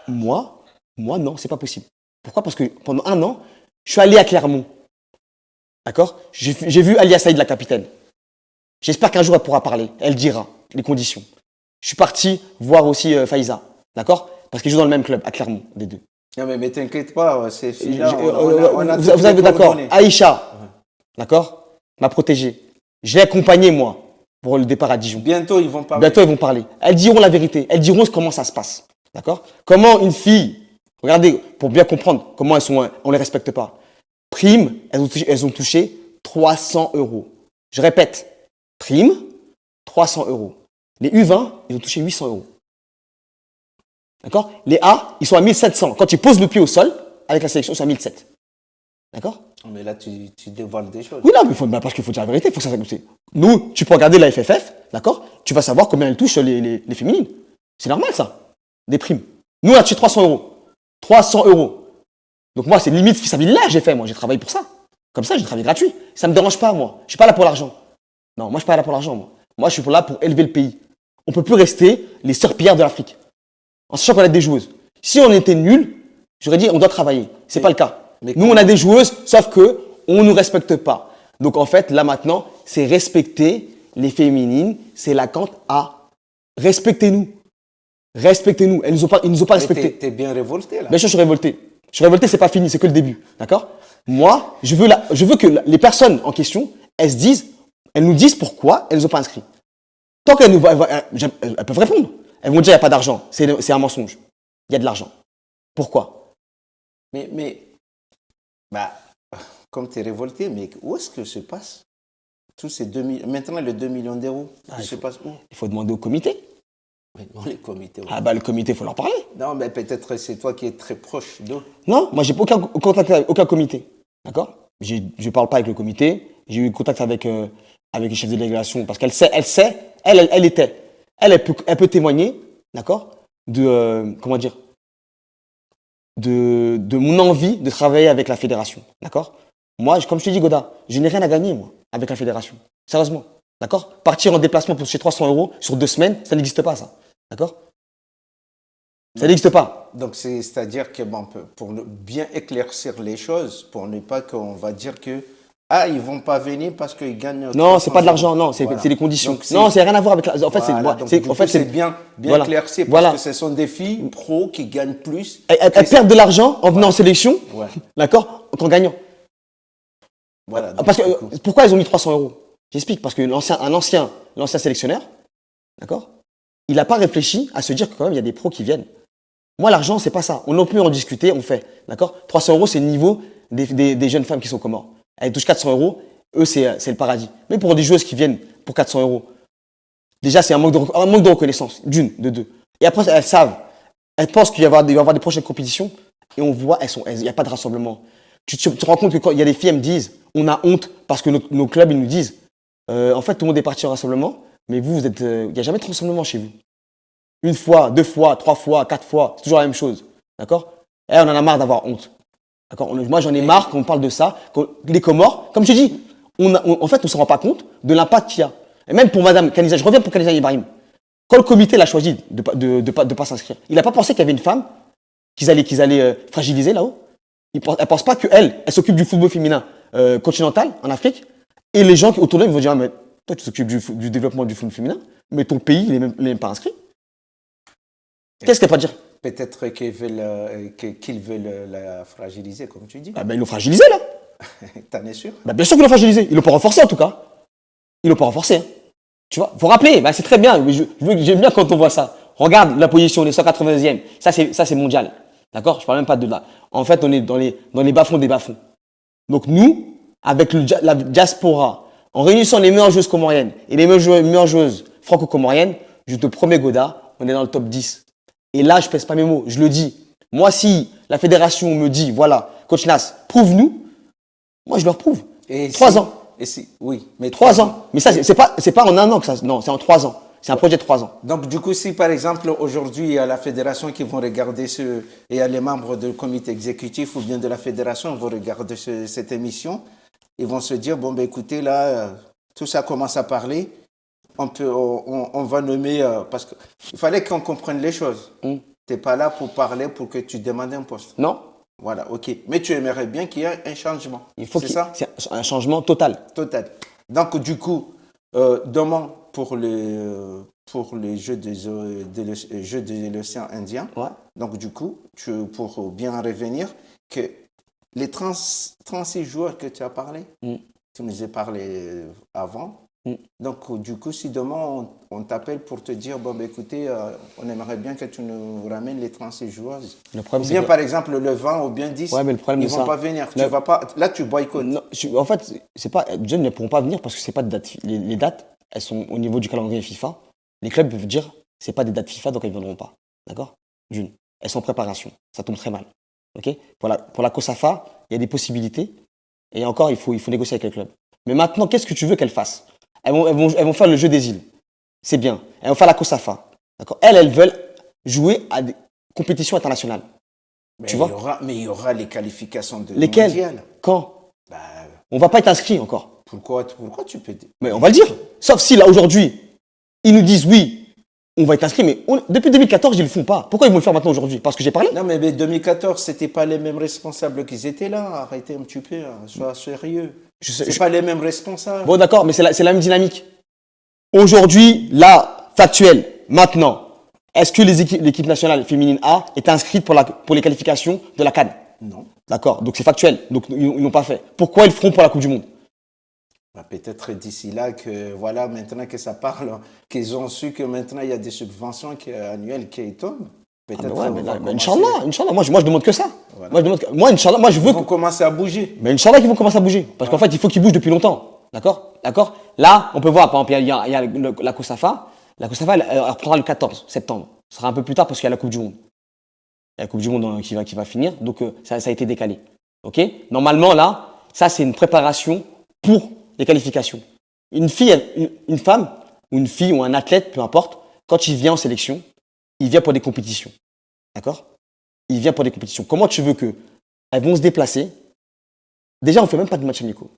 Moi, non, c'est pas possible. Pourquoi? Parce que pendant 1 an, je suis allé à Clermont. D'accord? J'ai vu Alia Saïd, la capitaine. J'espère qu'un jour, elle pourra parler. Elle dira les conditions. Je suis parti voir aussi Faïza, d'accord? Parce qu'ils jouent dans le même club, à Clermont, des deux.
Non, mais t'inquiète pas, c'est fini.
Vous avez d'accord. Aïcha, d'accord, m'a protégé. Je l'ai accompagné, moi, pour le départ à Dijon.
Bientôt, ils vont parler.
Bientôt, ils vont parler. Elles diront la vérité. Elles diront comment ça se passe. D'accord? Comment une fille, regardez, pour bien comprendre comment elles sont, on les respecte pas. Prime, elles ont touché 300 euros. Je répète, prime, 300 euros. Les U20, ils ont touché 800 euros. D'accord? Les A, ils sont à 1700. Quand tu poses le pied au sol, avec la sélection, ils sont à 1700. D'accord?
Mais là, tu dévoiles des choses.
Oui, non, mais parce qu'il faut dire la vérité. Faut que ça, nous, tu peux regarder la FFF, d'accord? Tu vas savoir combien elles touchent les féminines. C'est normal, ça. Des primes. Nous, on a touché 300 euros. 300 euros. Donc moi, c'est limite fisabilillah, j'ai fait, moi. J'ai travaillé pour ça. Comme ça, j'ai travaillé gratuit. Ça me dérange pas, moi. Je suis pas là pour l'argent. Non, moi, je suis pas là pour l'argent, moi. Moi, je suis là pour élever le pays. On peut plus rester les sœurs pillards de l'Afrique. En sachant qu'on a des joueuses. Si on était nuls, j'aurais dit, on doit travailler. C'est pas le cas. Nous, on a des joueuses, sauf que on nous respecte pas. Donc, en fait, là, maintenant, c'est respecter les féminines. C'est la cante à respectez-nous. Respectez-nous. Ils nous ont pas respectés.
T'es bien révolté, là.
Bien sûr, je suis révolté. Je suis révolté, c'est pas fini, c'est que le début. D'accord? Moi, je veux que les personnes en question, elles nous disent pourquoi elles nous ont pas inscrits. Tant qu'elles elles peuvent répondre. Elles vont dire, il n'y a pas d'argent. C'est un mensonge. Il y a de l'argent. Pourquoi?
Bah, comme tu es révolté, mais où est-ce que se passe tous ces 2 millions, maintenant les 2 millions d'euros, se passe où?
Il faut demander au comité.
Mais non, les comités.
Ah bah le comité, il faut leur parler.
Non, mais peut-être c'est toi qui es très proche d'eux.
Non, moi j'ai aucun contact avec aucun comité. D'accord? Je ne parle pas avec le comité. J'ai eu contact avec les chefs de délégation parce elle peut témoigner, d'accord? Comment dire? De mon envie de travailler avec la fédération. D'accord? Moi, comme je te dis, Goda, je n'ai rien à gagner, moi, avec la fédération. Sérieusement. D'accord? Partir en déplacement pour toucher 300 euros sur 2 semaines, ça n'existe pas, ça. D'accord? Ça n'existe pas.
Donc, c'est-à-dire que bon, pour bien éclaircir les choses, pour ne pas qu'on va dire que ils vont pas venir parce qu'ils gagnent.
Non, c'est pas de l'argent, non, c'est les conditions. Donc, non, c'est rien à voir avec la. En fait,
c'est bien éclairci parce que ce sont des filles pros qui gagnent plus.
Elles perdent de l'argent en venant en sélection, d'accord, qu'en gagnant.
Voilà.
Parce que pourquoi ils ont mis 300 euros? J'explique, parce que l'ancien sélectionneur, d'accord, il n'a pas réfléchi à se dire que quand même il y a des pros qui viennent. Moi, l'argent, c'est pas ça. On peut en discuter, on fait, d'accord. 300 euros, c'est le niveau des jeunes femmes qui sont Comores. Elles touchent 400 euros, eux, c'est le paradis. Mais pour des joueuses qui viennent pour 400 euros, déjà, c'est un manque de reconnaissance, de deux. Et après, elles pensent qu'il va y avoir des prochaines compétitions, et on voit, il n'y a pas de rassemblement. Tu te rends compte que quand il y a des filles, elles me disent, on a honte parce que nos clubs, ils nous disent, en fait, tout le monde est parti au rassemblement, mais vous êtes, il n'y a jamais de rassemblement chez vous. 1 fois, 2 fois, 3 fois, 4 fois, c'est toujours la même chose. D'accord? Et on en a marre d'avoir honte. D'accord? Moi, j'en ai marre qu'on parle de ça. Les Comores, comme je dis, en fait, on ne se rend pas compte de l'impact qu'il y a. Et même pour Madame Kaniza, je reviens pour Kaniza Ibrahim. Quand le comité l'a choisi de pas s'inscrire, il n'a pas pensé qu'il y avait une femme qu'ils allaient fragiliser là-haut. Elle ne pense pas qu'elle s'occupe du football féminin continental en Afrique. Et les gens autour d'elle vont dire, mais toi, tu t'occupes du développement du football féminin, mais ton pays, il n'est même pas inscrit. Qu'est-ce qu'elle peut dire?
Peut-être qu'ils veulent la fragiliser, comme tu dis.
Ah ben, ils l'ont fragilisé, là.
T'en es sûr?
Ben, bien sûr qu'ils l'ont fragilisé. Ils l'ont pas renforcé, en tout cas. Ils l'ont pas renforcé. Hein. Tu vois, faut rappeler, ben, c'est très bien. J'aime bien quand on voit ça. Regarde la position, on est 180e. Ça, c'est mondial. D'accord? Je parle même pas de là. En fait, on est dans les bas-fonds des bas-fonds. Donc, nous, avec la diaspora, en réunissant les meilleures joueuses comoriennes et les meilleures joueuses franco-comoriennes, je te promets, Goda, on est dans le top 10. Et là, je pèse pas mes mots, je le dis. Moi, si la fédération me dit, voilà, Coach Nas, prouve-nous, moi, je leur prouve. 3 ans.
Oui, mais
3 ans. Mais ça, c'est pas en 1 an que ça, non, c'est en 3 ans. C'est un projet de 3 ans.
Donc, du coup, si par exemple, aujourd'hui, il y a la fédération qui vont regarder et il y a les membres du comité exécutif ou bien de la fédération vont regarder cette émission, ils vont se dire, bon, ben écoutez, là, tout ça commence à parler. On va nommer, parce qu'il fallait qu'on comprenne les choses. Tu n'es pas là pour parler, pour que tu demandes un poste.
Non.
Voilà, ok. Mais tu aimerais bien qu'il y ait un changement.
C'est ça? C'est un changement total.
Total. Donc, du coup, Demain, pour les Jeux de l'océan Indien,
Ouais.
donc du coup, pour bien revenir, que les 36 joueurs que tu as parlé,
Mm.
tu nous as parlé avant.
Mm.
Donc, du coup, si demain on t'appelle pour te dire, bon, bah, écoutez, on aimerait bien que tu nous ramènes les 36 joueurs,
Le
ou
problème, c'est
bien
que.
par exemple le 20 ou bien 10,
Ouais, mais le problème
ils
de
vont
ça.
pas venir.
Le-
Tu vas pas, là, tu boycottes.
Non, en fait, c'est pas. Jeunes ne pourront pas venir parce que c'est pas de date. Les dates, elles sont au niveau du calendrier FIFA. Les clubs peuvent dire, c'est pas des dates FIFA, donc elles ne viendront pas. D'accord? D'une. Elles sont en préparation. Ça tombe très mal. Ok? Pour la COSAFA, il y a des possibilités. Et encore, il faut négocier avec les clubs. Mais maintenant, qu'est-ce que tu veux qu'elles fassent? Elles vont faire le jeu des îles. C'est bien. Elles vont faire la COSAFA. D'accord? Elles veulent jouer à des compétitions internationales.
Mais
Tu
il
vois?
y aura, mais il y aura les qualifications de
Lesquelles?
mondial.
Quand?
Bah,
On va pas être inscrit encore.
pourquoi tu peux dire?
Mais on va le dire. Sauf si là, aujourd'hui, ils nous disent oui, on va être inscrit, mais depuis 2014, ils le font pas. Pourquoi ils vont le faire maintenant aujourd'hui? Parce que j'ai parlé?
Non, mais 2014, c'était pas les mêmes responsables qui étaient là. Arrêtez un petit peu, hein. Sois sérieux.
Je sais-
C'est pas les mêmes responsables.
Bon, d'accord, mais c'est la même dynamique. Aujourd'hui, là, factuel, maintenant, est-ce que l'équipe nationale féminine A est inscrite pour les qualifications de la CAN?
Non.
D'accord, donc c'est factuel. Donc ils n'ont pas fait. Pourquoi ils le feront pour la Coupe du Monde?
Bah, peut-être d'ici là que, voilà, maintenant que ça parle, qu'ils ont su que maintenant il y a des subventions annuelles qui tombent.
Ah,
Peut-être
mais ouais,
on
mais,
va
mais
commencer.
Inch'Allah, moi je demande que ça.
Voilà.
Moi, Inch'Allah, moi je veux
Ils vont commencer à bouger.
Mais Inch'Allah qu'ils vont commencer à bouger. Parce qu'en fait, il faut qu'ils bougent depuis longtemps. D'accord? D'accord? Là, on peut voir, par exemple, il y a la COSAFA. La COSAFA, elle reprendra le 14 septembre. Ce sera un peu plus tard parce qu'il y a la Coupe du Monde. Il y a la Coupe du Monde qui va finir. Donc, ça a été décalé. OK? Normalement, là, ça, c'est une préparation pour les qualifications. Une fille, une femme, ou une fille, ou un athlète, peu importe, quand il vient en sélection, il vient pour des compétitions. D'accord? Il vient pour des compétitions. Comment tu veux que elles vont se déplacer? Déjà, on ne fait même pas de matchs amicaux.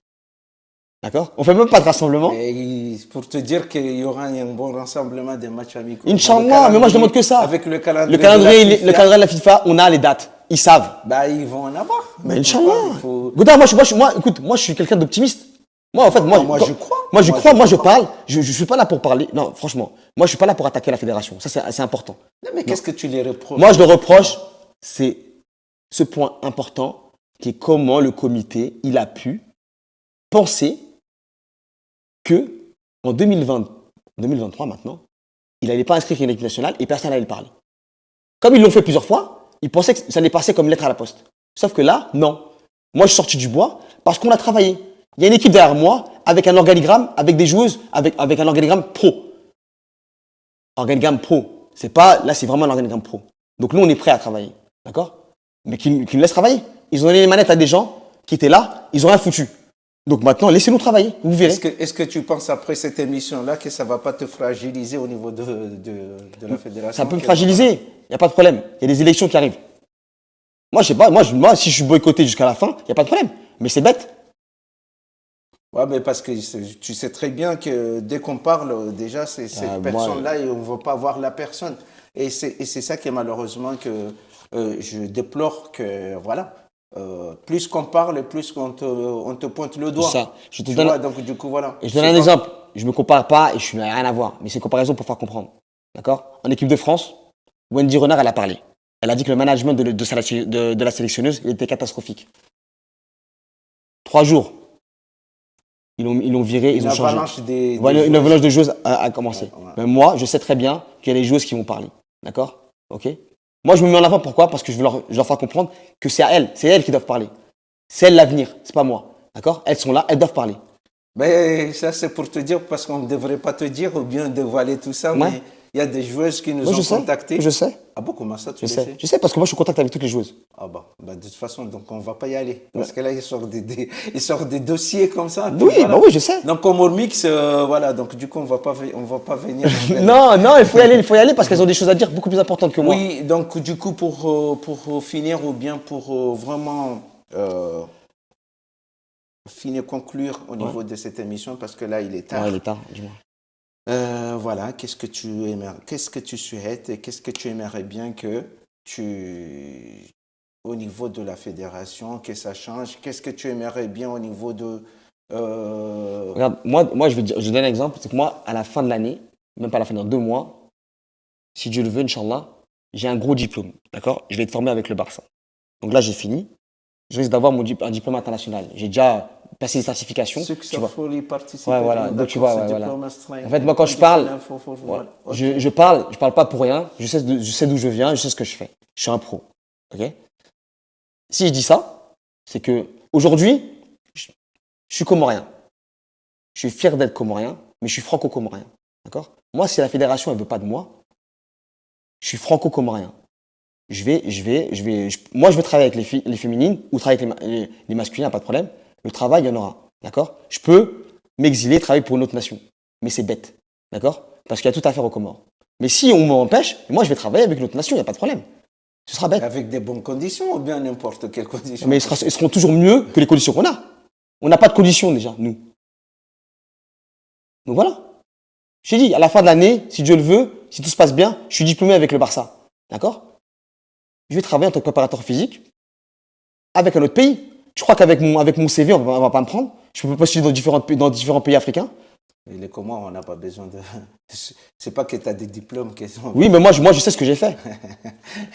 D'accord? On ne fait même pas de rassemblement.
Et pour te dire qu'il y aura un bon rassemblement des matchs amicaux.
Inch'Allah, mais moi je demande que ça.
Avec le calendrier,
Le calendrier,
de la FIFA,
le calendrier de la FIFA, on a les dates. Ils savent.
bah, ils vont en avoir.
Mais
Donc,
Inch'Allah.
il faut-
Goda, écoute, moi je suis quelqu'un d'optimiste. Moi, en fait,
moi, je crois.
Moi je
Moi,
crois,
je
moi je parle. Je suis pas là pour parler. Non, franchement. Moi je suis pas là pour attaquer la fédération. Ça, c'est important.
Non, mais qu'est-ce que tu les reproches?
Moi je le reproche, c'est ce point important qui est comment le comité, il a pu penser que en 2023 maintenant, il n'allait pas inscrire une équipe nationale et personne n'allait le parler. Comme ils l'ont fait plusieurs fois, ils pensaient que ça allait passer comme lettre à la poste. Sauf que là, non. Moi, je suis sorti du bois parce qu'on a travaillé. Il y a une équipe derrière moi avec un organigramme, avec des joueuses, avec un organigramme pro. Organigramme pro. C'est pas, là, c'est vraiment un organigramme pro. Donc nous, on est prêts à travailler. D'accord? Mais qu'ils nous laissent travailler. Ils ont donné les manettes à des gens qui étaient là, ils ont rien foutu. Donc maintenant, laissez-nous travailler, vous verrez.
Est-ce que tu penses après cette émission-là que ça ne va pas te fragiliser au niveau de la fédération?
Ça peut me fragiliser, il n'y a pas de problème. Il y a des élections qui arrivent. Moi, je sais pas, moi si je suis boycotté jusqu'à la fin, il n'y a pas de problème. Mais c'est bête.
Ouais, mais parce que tu sais très bien que dès qu'on parle, déjà, c'est cette
moi,
personne-là, et on ne veut pas voir la personne. Et c'est ça qui est malheureusement que je déplore que, voilà, plus qu'on parle, plus on te pointe le doigt.
Ça, je te
Tu
donne,
vois, donc du coup, voilà.
et je donne un exemple. Je ne me compare pas et je n'ai rien à voir. Mais c'est une comparaison pour faire comprendre. D'accord? En équipe de France, Wendy Renard, elle a parlé. Elle a dit que le management de la sélectionneuse il était catastrophique. 3 jours. Ils l'ont viré, ils ont changé. Voilà, une avalanche de joueuses a commencé.
Ouais.
Mais moi, je sais très bien qu'il y a des joueuses qui vont parler. D'accord? Ok? Moi, je me mets en avant. Pourquoi? Parce que je veux leur faire comprendre que c'est à elles. C'est elles qui doivent parler. C'est elles l'avenir. C'est pas moi. D'accord? Elles sont là, elles doivent parler.
Mais ça, c'est pour te dire, parce qu'on ne devrait pas te dire ou bien dévoiler tout ça,
Ouais.
mais il y a des joueuses qui nous
Moi,
ont
je sais.
contactés.
Je sais.
Ah bon, comment ça, tu
Je
le
sais.
sais?
Je sais parce que moi, je suis en contact avec toutes les joueuses.
Ah bah, de toute façon, donc on va pas y aller. Parce que là, ils sortent ils sortent des dossiers comme ça. puis
Oui,
voilà.
bah oui, je sais.
Donc, comme Mix, voilà, donc du coup, on va pas venir.
Non, non, il faut y aller parce qu'elles ont des choses à dire beaucoup plus importantes que moi.
Oui, donc du coup, pour finir ou bien pour vraiment finir, conclure au niveau de cette émission, parce que là, il est tard.
Ouais, il est tard, dis-moi.
Voilà, qu'est-ce que tu souhaites et qu'est-ce que tu aimerais bien que au niveau de la fédération, que ça change? Qu'est-ce que tu aimerais bien au niveau
Regarde, moi je donne un exemple. C'est que moi, à la fin de l'année, même pas à la fin, dans 2 mois, si Dieu le veut, Inch'Allah, j'ai un gros diplôme. D'accord? Je vais être formé avec le Barça. Donc là, j'ai fini. Je risque d'avoir un diplôme international. J'ai déjà passé les certifications.
Ceux qui
Tu vois.
faut y participer.
Ouais, voilà. Donc tu vois,
ce
ouais, voilà.
diplôme astreint,
En fait, moi, quand je parle,
voilà. Ok.
je parle pas pour rien. Je sais d'où je viens, je sais ce que je fais. Je suis un pro. Ok? Si je dis ça, c'est que aujourd'hui, je suis comorien. Je suis fier d'être comorien, mais je suis franco-comorien. D'accord? Moi, si la fédération ne veut pas de moi, je suis franco-comorien. Moi, je vais travailler avec les féminines ou travailler avec les masculins, pas de problème. Le travail, il y en aura. D'accord? Je peux m'exiler, travailler pour une autre nation. Mais c'est bête. D'accord? Parce qu'il y a tout à faire aux Comores. Mais si on m'empêche, moi, je vais travailler avec une autre nation, il n'y a pas de problème. Ce sera bête.
Avec des bonnes conditions ou bien n'importe quelles conditions?
Mais ils seront toujours mieux que les conditions qu'on a. On n'a pas de conditions déjà, nous. Donc voilà. Je t'ai dit, à la fin de l'année, si Dieu le veut, si tout se passe bien, je suis diplômé avec le Barça. D'accord? Je vais travailler en tant que préparateur physique avec un autre pays. Tu crois qu'avec mon CV, on va pas me prendre? Je peux postuler dans différents pays africains?
Et les Comores, on n'a pas besoin de. C'est pas que tu as des diplômes qui sont.
Oui, mais moi, je sais ce que j'ai fait.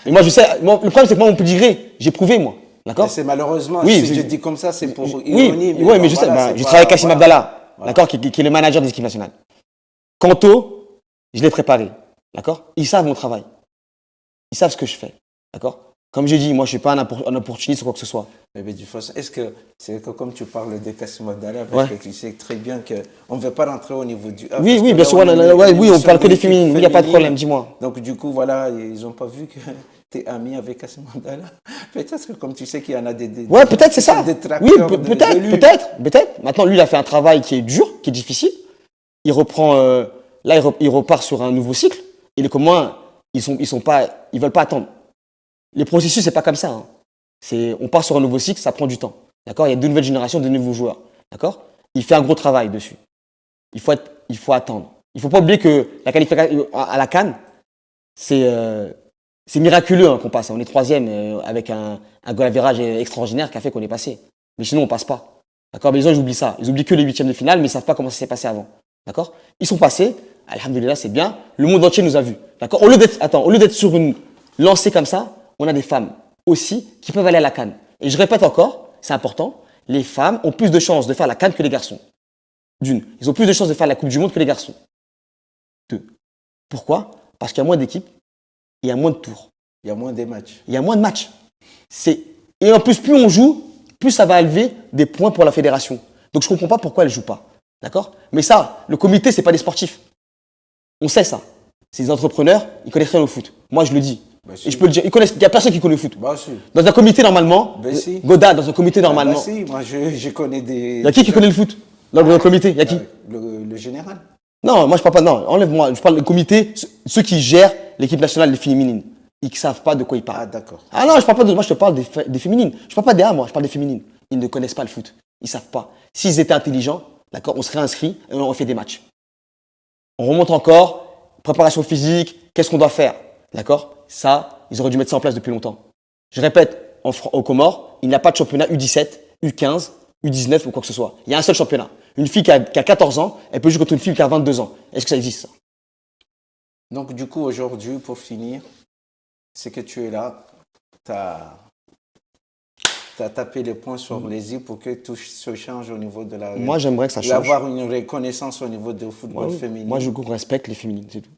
Et moi, je sais. Le problème, c'est que moi, on peut dire, j'ai prouvé, moi. D'accord?
C'est malheureusement,
Oui,
si je dis comme ça, c'est pour
oui,
ironie.
oui, mais je sais.
Voilà,
Je travaille avec Kassim Abdallah,
Voilà.
d'accord, qui est le manager des équipes nationales. Kanto, je l'ai préparé. D'accord? Ils savent mon travail. Ils savent ce que je fais. D'accord? Comme j'ai dit, moi, je ne suis pas un opportuniste ou quoi que ce soit.
Mais de toute façon, est-ce que c'est que comme tu parles de Kassim Abdallah, parce que tu sais très bien qu'on ne veut pas rentrer au niveau du A.
Oui,
parce
oui,
que
bien
là,
sûr. Oui, on parle que des féminines. Il n'y a pas de problème, dis-moi.
Donc, du coup, voilà, ils n'ont pas vu que tu es ami avec Kassim Abdallah. Peut-être que comme tu sais qu'il y en a des
Ouais, peut-être c'est ça.
détracteurs
Oui,
de lui.
peut-être. Maintenant, lui, il a fait un travail qui est dur, qui est difficile. Il reprend, là, il repart sur un nouveau cycle. Et les Comores, ils veulent pas attendre. Les processus, c'est pas comme ça. Hein. On part sur un nouveau cycle, ça prend du temps. D'accord? Il y a de nouvelles générations, de nouveaux joueurs. D'accord? Il fait un gros travail dessus. Il faut attendre. Il ne faut pas oublier que la qualification à la CAN, c'est miraculeux hein, qu'on passe. On est troisième avec un goal average extraordinaire qui a fait qu'on est passé. Mais sinon, on passe pas. D'accord? Mais les gens, ils oublient ça. Ils oublient que les huitièmes de finale, mais ils savent pas comment ça s'est passé avant. D'accord? Ils sont passés. Alhamdulillah, c'est bien. Le monde entier nous a vus. D'accord? Au lieu d'être sur une lancée comme ça, on a des femmes aussi qui peuvent aller à la CAN. Et je répète encore, c'est important, les femmes ont plus de chances de faire la CAN que les garçons. D'une, ils ont plus de chances de faire la Coupe du Monde que les garçons. Deux, pourquoi? Parce qu'il y a moins d'équipes et il y a moins de tours.
Il y a moins de matchs.
Il y a moins de matchs. Et en plus, plus on joue, plus ça va élever des points pour la fédération. Donc je ne comprends pas pourquoi elle ne joue pas. D'accord? Mais ça, le comité, ce n'est pas des sportifs. On sait ça. C'est des entrepreneurs, ils connaissent rien au foot. Moi, je le dis.
Bah, si.
Et je peux le dire, il n'y a personne qui connaît le foot.
Bah, si.
Dans un comité, normalement,
si.
Godard, dans un comité, normalement.
Bah, si, moi, je connais des.
Il y a qui connaît le foot? Dans le comité, il y a qui?
Le général.
Non, moi, je parle pas. Non, enlève-moi. Je parle du comité, ceux qui gèrent l'équipe nationale des féminines. Ils ne savent pas de quoi ils parlent.
Ah, d'accord.
Ah non, je parle pas de. Moi, je te parle des féminines. Je parle pas des A, moi, je parle des féminines. Ils ne connaissent pas le foot. Ils ne savent pas. S'ils étaient intelligents, d'accord, on serait inscrits et on fait des matchs. On remonte encore. Préparation physique, qu'est-ce qu'on doit faire? D'accord? Ça, ils auraient dû mettre ça en place depuis longtemps. Je répète, au Comores, il n'y a pas de championnat U17, U15, U19 ou quoi que ce soit. Il y a un seul championnat. Une fille qui a 14 ans, elle peut jouer contre une fille qui a 22 ans. Est-ce que ça existe, ça?
Donc, du coup, aujourd'hui, pour finir, c'est que tu es là, tu as tapé les points sur les i pour que tout se change au niveau de la.
Moi, j'aimerais que ça change.
Avoir une reconnaissance au niveau du football féminin.
Moi, je respecte les féminines, c'est tout.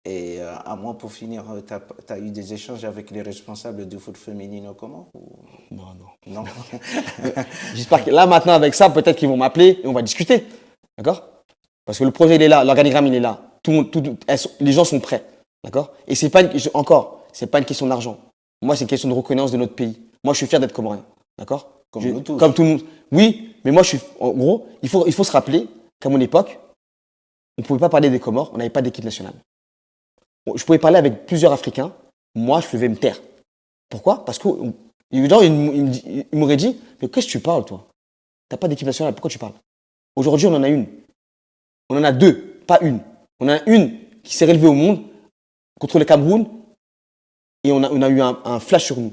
Et à moi, pour finir, tu as eu des échanges avec les responsables du foot féminin au Comores ou...
Non. J'espère que là, maintenant, avec ça, peut-être qu'ils vont m'appeler et on va discuter. D'accord? Parce que le projet, il est là, l'organigramme, il est là. Les gens sont prêts. D'accord? Et c'est pas une question d'argent. Moi, c'est une question de reconnaissance de notre pays. Moi, je suis fier d'être comorien. D'accord?
Comme tout
le monde. Oui, mais moi, en gros, il faut se rappeler qu'à mon époque, on ne pouvait pas parler des Comores, on n'avait pas d'équipe nationale. Je pouvais parler avec plusieurs Africains, moi, je devais me taire. Pourquoi? Parce que les gens, ils m'auraient dit, mais qu'est-ce que tu parles, toi? Tu n'as pas d'équipe nationale, pourquoi tu parles? Aujourd'hui, on en a une. On en a deux, pas une. On en a une qui s'est relevée au monde contre le Cameroun et on a eu un flash sur nous.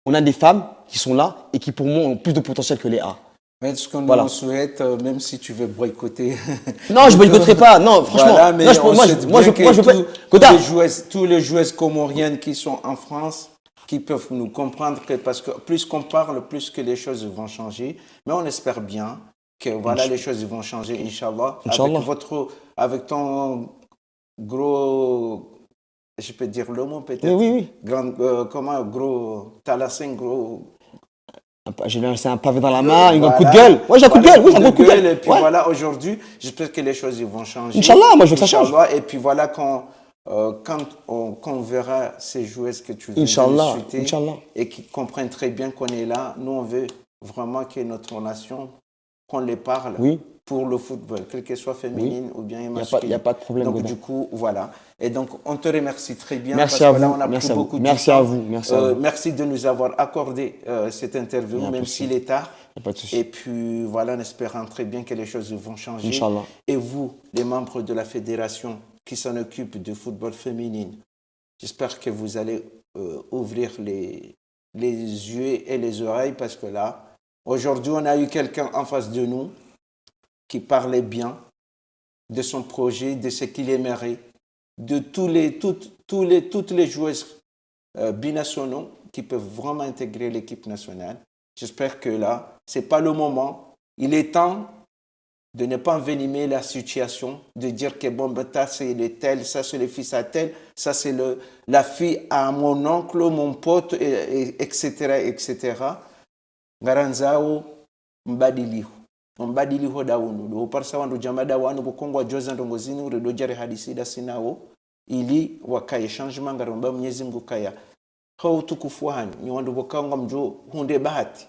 On a des femmes qui sont là et qui, pour moi, ont plus de potentiel que les A.
Mais ce qu'on
Voilà.
nous souhaite, même si tu veux boycotter.
Non, je boycotterai pas. Non, franchement.
Voilà, mais tous les joueuses comoriennes qui sont en France, qui peuvent nous comprendre que parce que plus qu'on parle, plus que les choses vont changer. Mais on espère bien que voilà, les choses vont changer, Inch'Allah. Avec ton gros, je peux dire le mot peut-être.
Oui.
Talassing, gros.
J'ai lancé un pavé dans la main, un coup de gueule. Ouais, j'ai un coup de gueule. Oui, j'ai un coup de gueule.
Et puis voilà, aujourd'hui, j'espère que les choses vont changer.
Inch'Allah, moi je veux que ça change.
Et puis voilà, quand on verra ces joueuses que tu viens de citer et qui comprennent très bien qu'on est là, nous on veut vraiment que notre nation, qu'on les parle pour le football, quel que soit féminine ou bien masculine.
Il n'y a pas de problème.
Donc du coup, voilà. Et donc on te remercie très bien.
Merci à vous.
Merci de nous avoir accordé cette interview, même s'il est tard.
Pas de souci.
Et puis voilà, en espérant très bien que les choses vont changer.
Inch'Allah.
Et vous, les membres de la fédération qui s'en occupent du football féminin, j'espère que vous allez ouvrir les yeux et les oreilles parce que là, aujourd'hui, on a eu quelqu'un en face de nous qui parlait bien de son projet, de ce qu'il aimerait, de toutes les joueuses binationaux qui peuvent vraiment intégrer l'équipe nationale. J'espère que là, ce n'est pas le moment. Il est temps de ne pas envenimer la situation, de dire que bon, ça c'est le tel, ça c'est le fils à tel, ça c'est la fille à mon oncle, mon pote, etc. etc. Garanzao mbadiliho. Mbadiliho daunu. Do parsa wandu jamada wanu bukongwa joza ndongozini uredo jare hadisida sinao ili wakaye changement ngaromba Mwenyezi Mungu kaya. Hau tukufu hani ni wandu bokangwa mjo hunde bahati.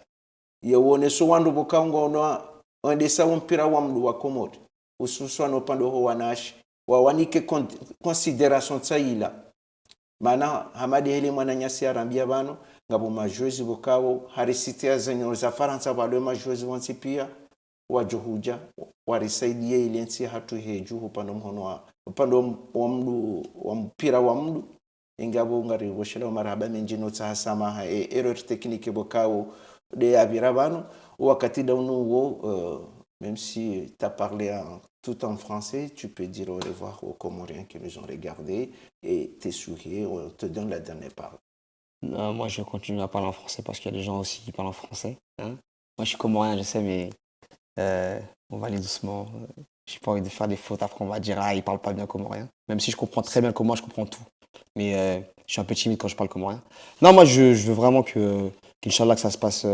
Yewone so wandu bokangwa ono ondesa mpira wa mdu wa Komori. Hususan upande ho wanashi wawanike consideration tsaila. Mana hamadi heli mwana nyasi arambia bano ngabo majozi bokawo harisitia zenye za Faransa bado majozi wansipia wajuhuja warisaidia ile nsi hatu heju upando mhono upando wa mdu wa mpira wa mdu ingabo ngari boshela marhaba menjino tsahasama error technique bokawo de abirabano wakati daunu wo même si tu as parlé tout en français, tu peux dire au revoir aux Comoriens qui nous ont regardés et tes sourires, on te donne la dernière parole.
Moi, je continue à parler en français parce qu'il y a des gens aussi qui parlent en français. Hein. Moi, je suis comorien, je sais, mais on va aller doucement. J'ai pas envie de faire des fautes. Après, on va dire, il parle pas bien comorien. Même si je comprends très bien le comorien, je comprends tout. Mais je suis un peu timide quand je parle comorien. Non, moi, je veux vraiment qu'Inch'Allah, que ça se passe,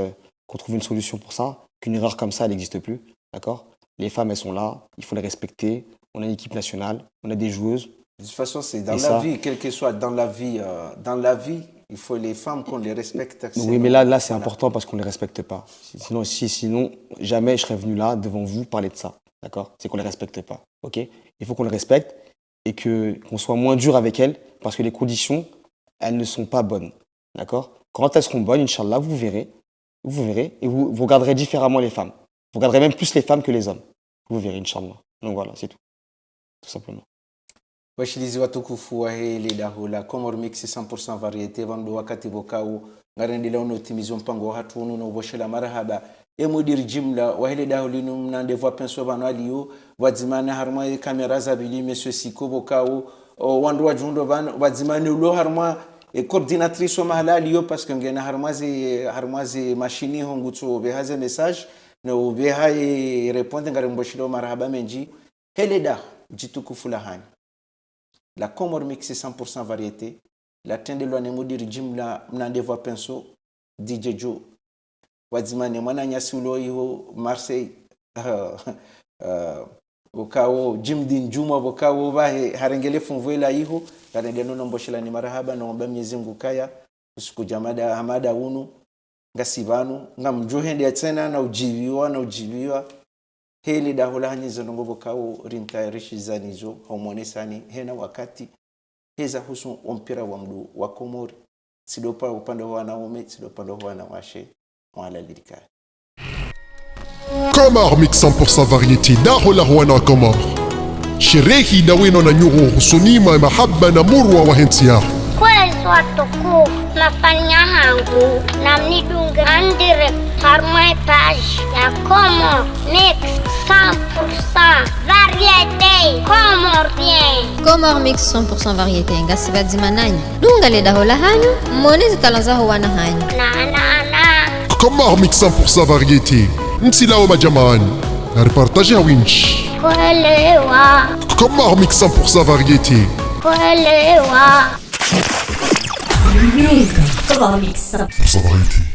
qu'on trouve une solution pour ça, qu'une erreur comme ça, elle n'existe plus. D'accord ? Les femmes, elles sont là, il faut les respecter. On a une équipe nationale, on a des joueuses.
De toute façon, c'est dans la vie, quel que soit dans la vie, il faut les femmes qu'on les respecte.
Oui, mais là c'est important parce qu'on ne les respecte pas. Sinon, jamais je serais venu là, devant vous, parler de ça. D'accord ? C'est qu'on ne les respecte pas. Ok ? Il faut qu'on les respecte et qu'on soit moins dur avec elles parce que les conditions, elles ne sont pas bonnes. D'accord ? Quand elles seront bonnes, Inch'Allah, vous verrez, et vous regarderez différemment les femmes. Vous regarderez même plus les femmes que les hommes. Vous verrez, Inch'Allah. Donc voilà, c'est tout. Tout simplement.
Washilizi watukufu wa hili dahula Comor Mix 100% variete vandu wakati bokao ngarendile ono timizo mpango wa hatunu no boshela marhaba mudir jimla wa hili dahulinu mnande voix penso bano aliyo wadzimana harma kamera za bili monsieur Siko bokao wandu wajundo bano wadzimana lo harma coordinatrice mahala aliyo parce que ngena harmazi machine hongutso behaze message no behaye répondre ngarimboshilo marhaba menji hili dah jitukufu la hani. La Comor Mix 100% variété. La tende lo ne mudir jimla mnande voix penso DJ Joe. Wadzimane mwana nyasulo iho Marseille. Bokao Jimdin Juma bokao bahe harengele funvuela iho. Karengele no mboshela ni marahaba no mba Mwenyezi Mungu kaya. Usiku jamada hamada unu ngasibanu ngamjohende tena na ujibiwa. Heli dahula hanyizo nongobo kao rinta rishizanizo homonesani hena wakati heza husu mpira wa mdu wa Komori sidopa upande wa wanaume sidopa upande wa wanawake wala lirika.
Comor Mix 100% variété dahula huana Comor sherehi dawino na nyuhu husunima mahabba na murwa wa hentia
kweli swatukufu nafanya hangu na mnidunga andirect Har my page ya Comor Mix 100% variété comorien.
Comor Mix 100% variété ngasibadzima nanyi dungale dahola hanyu mone zitalanza wana hanyu
na
Comor Mix 100% variété ntilao majamani na reportage ya winch
Kwelewa
Comor Mix 100% variété
Kwelewa
Comor Mix 100%
variété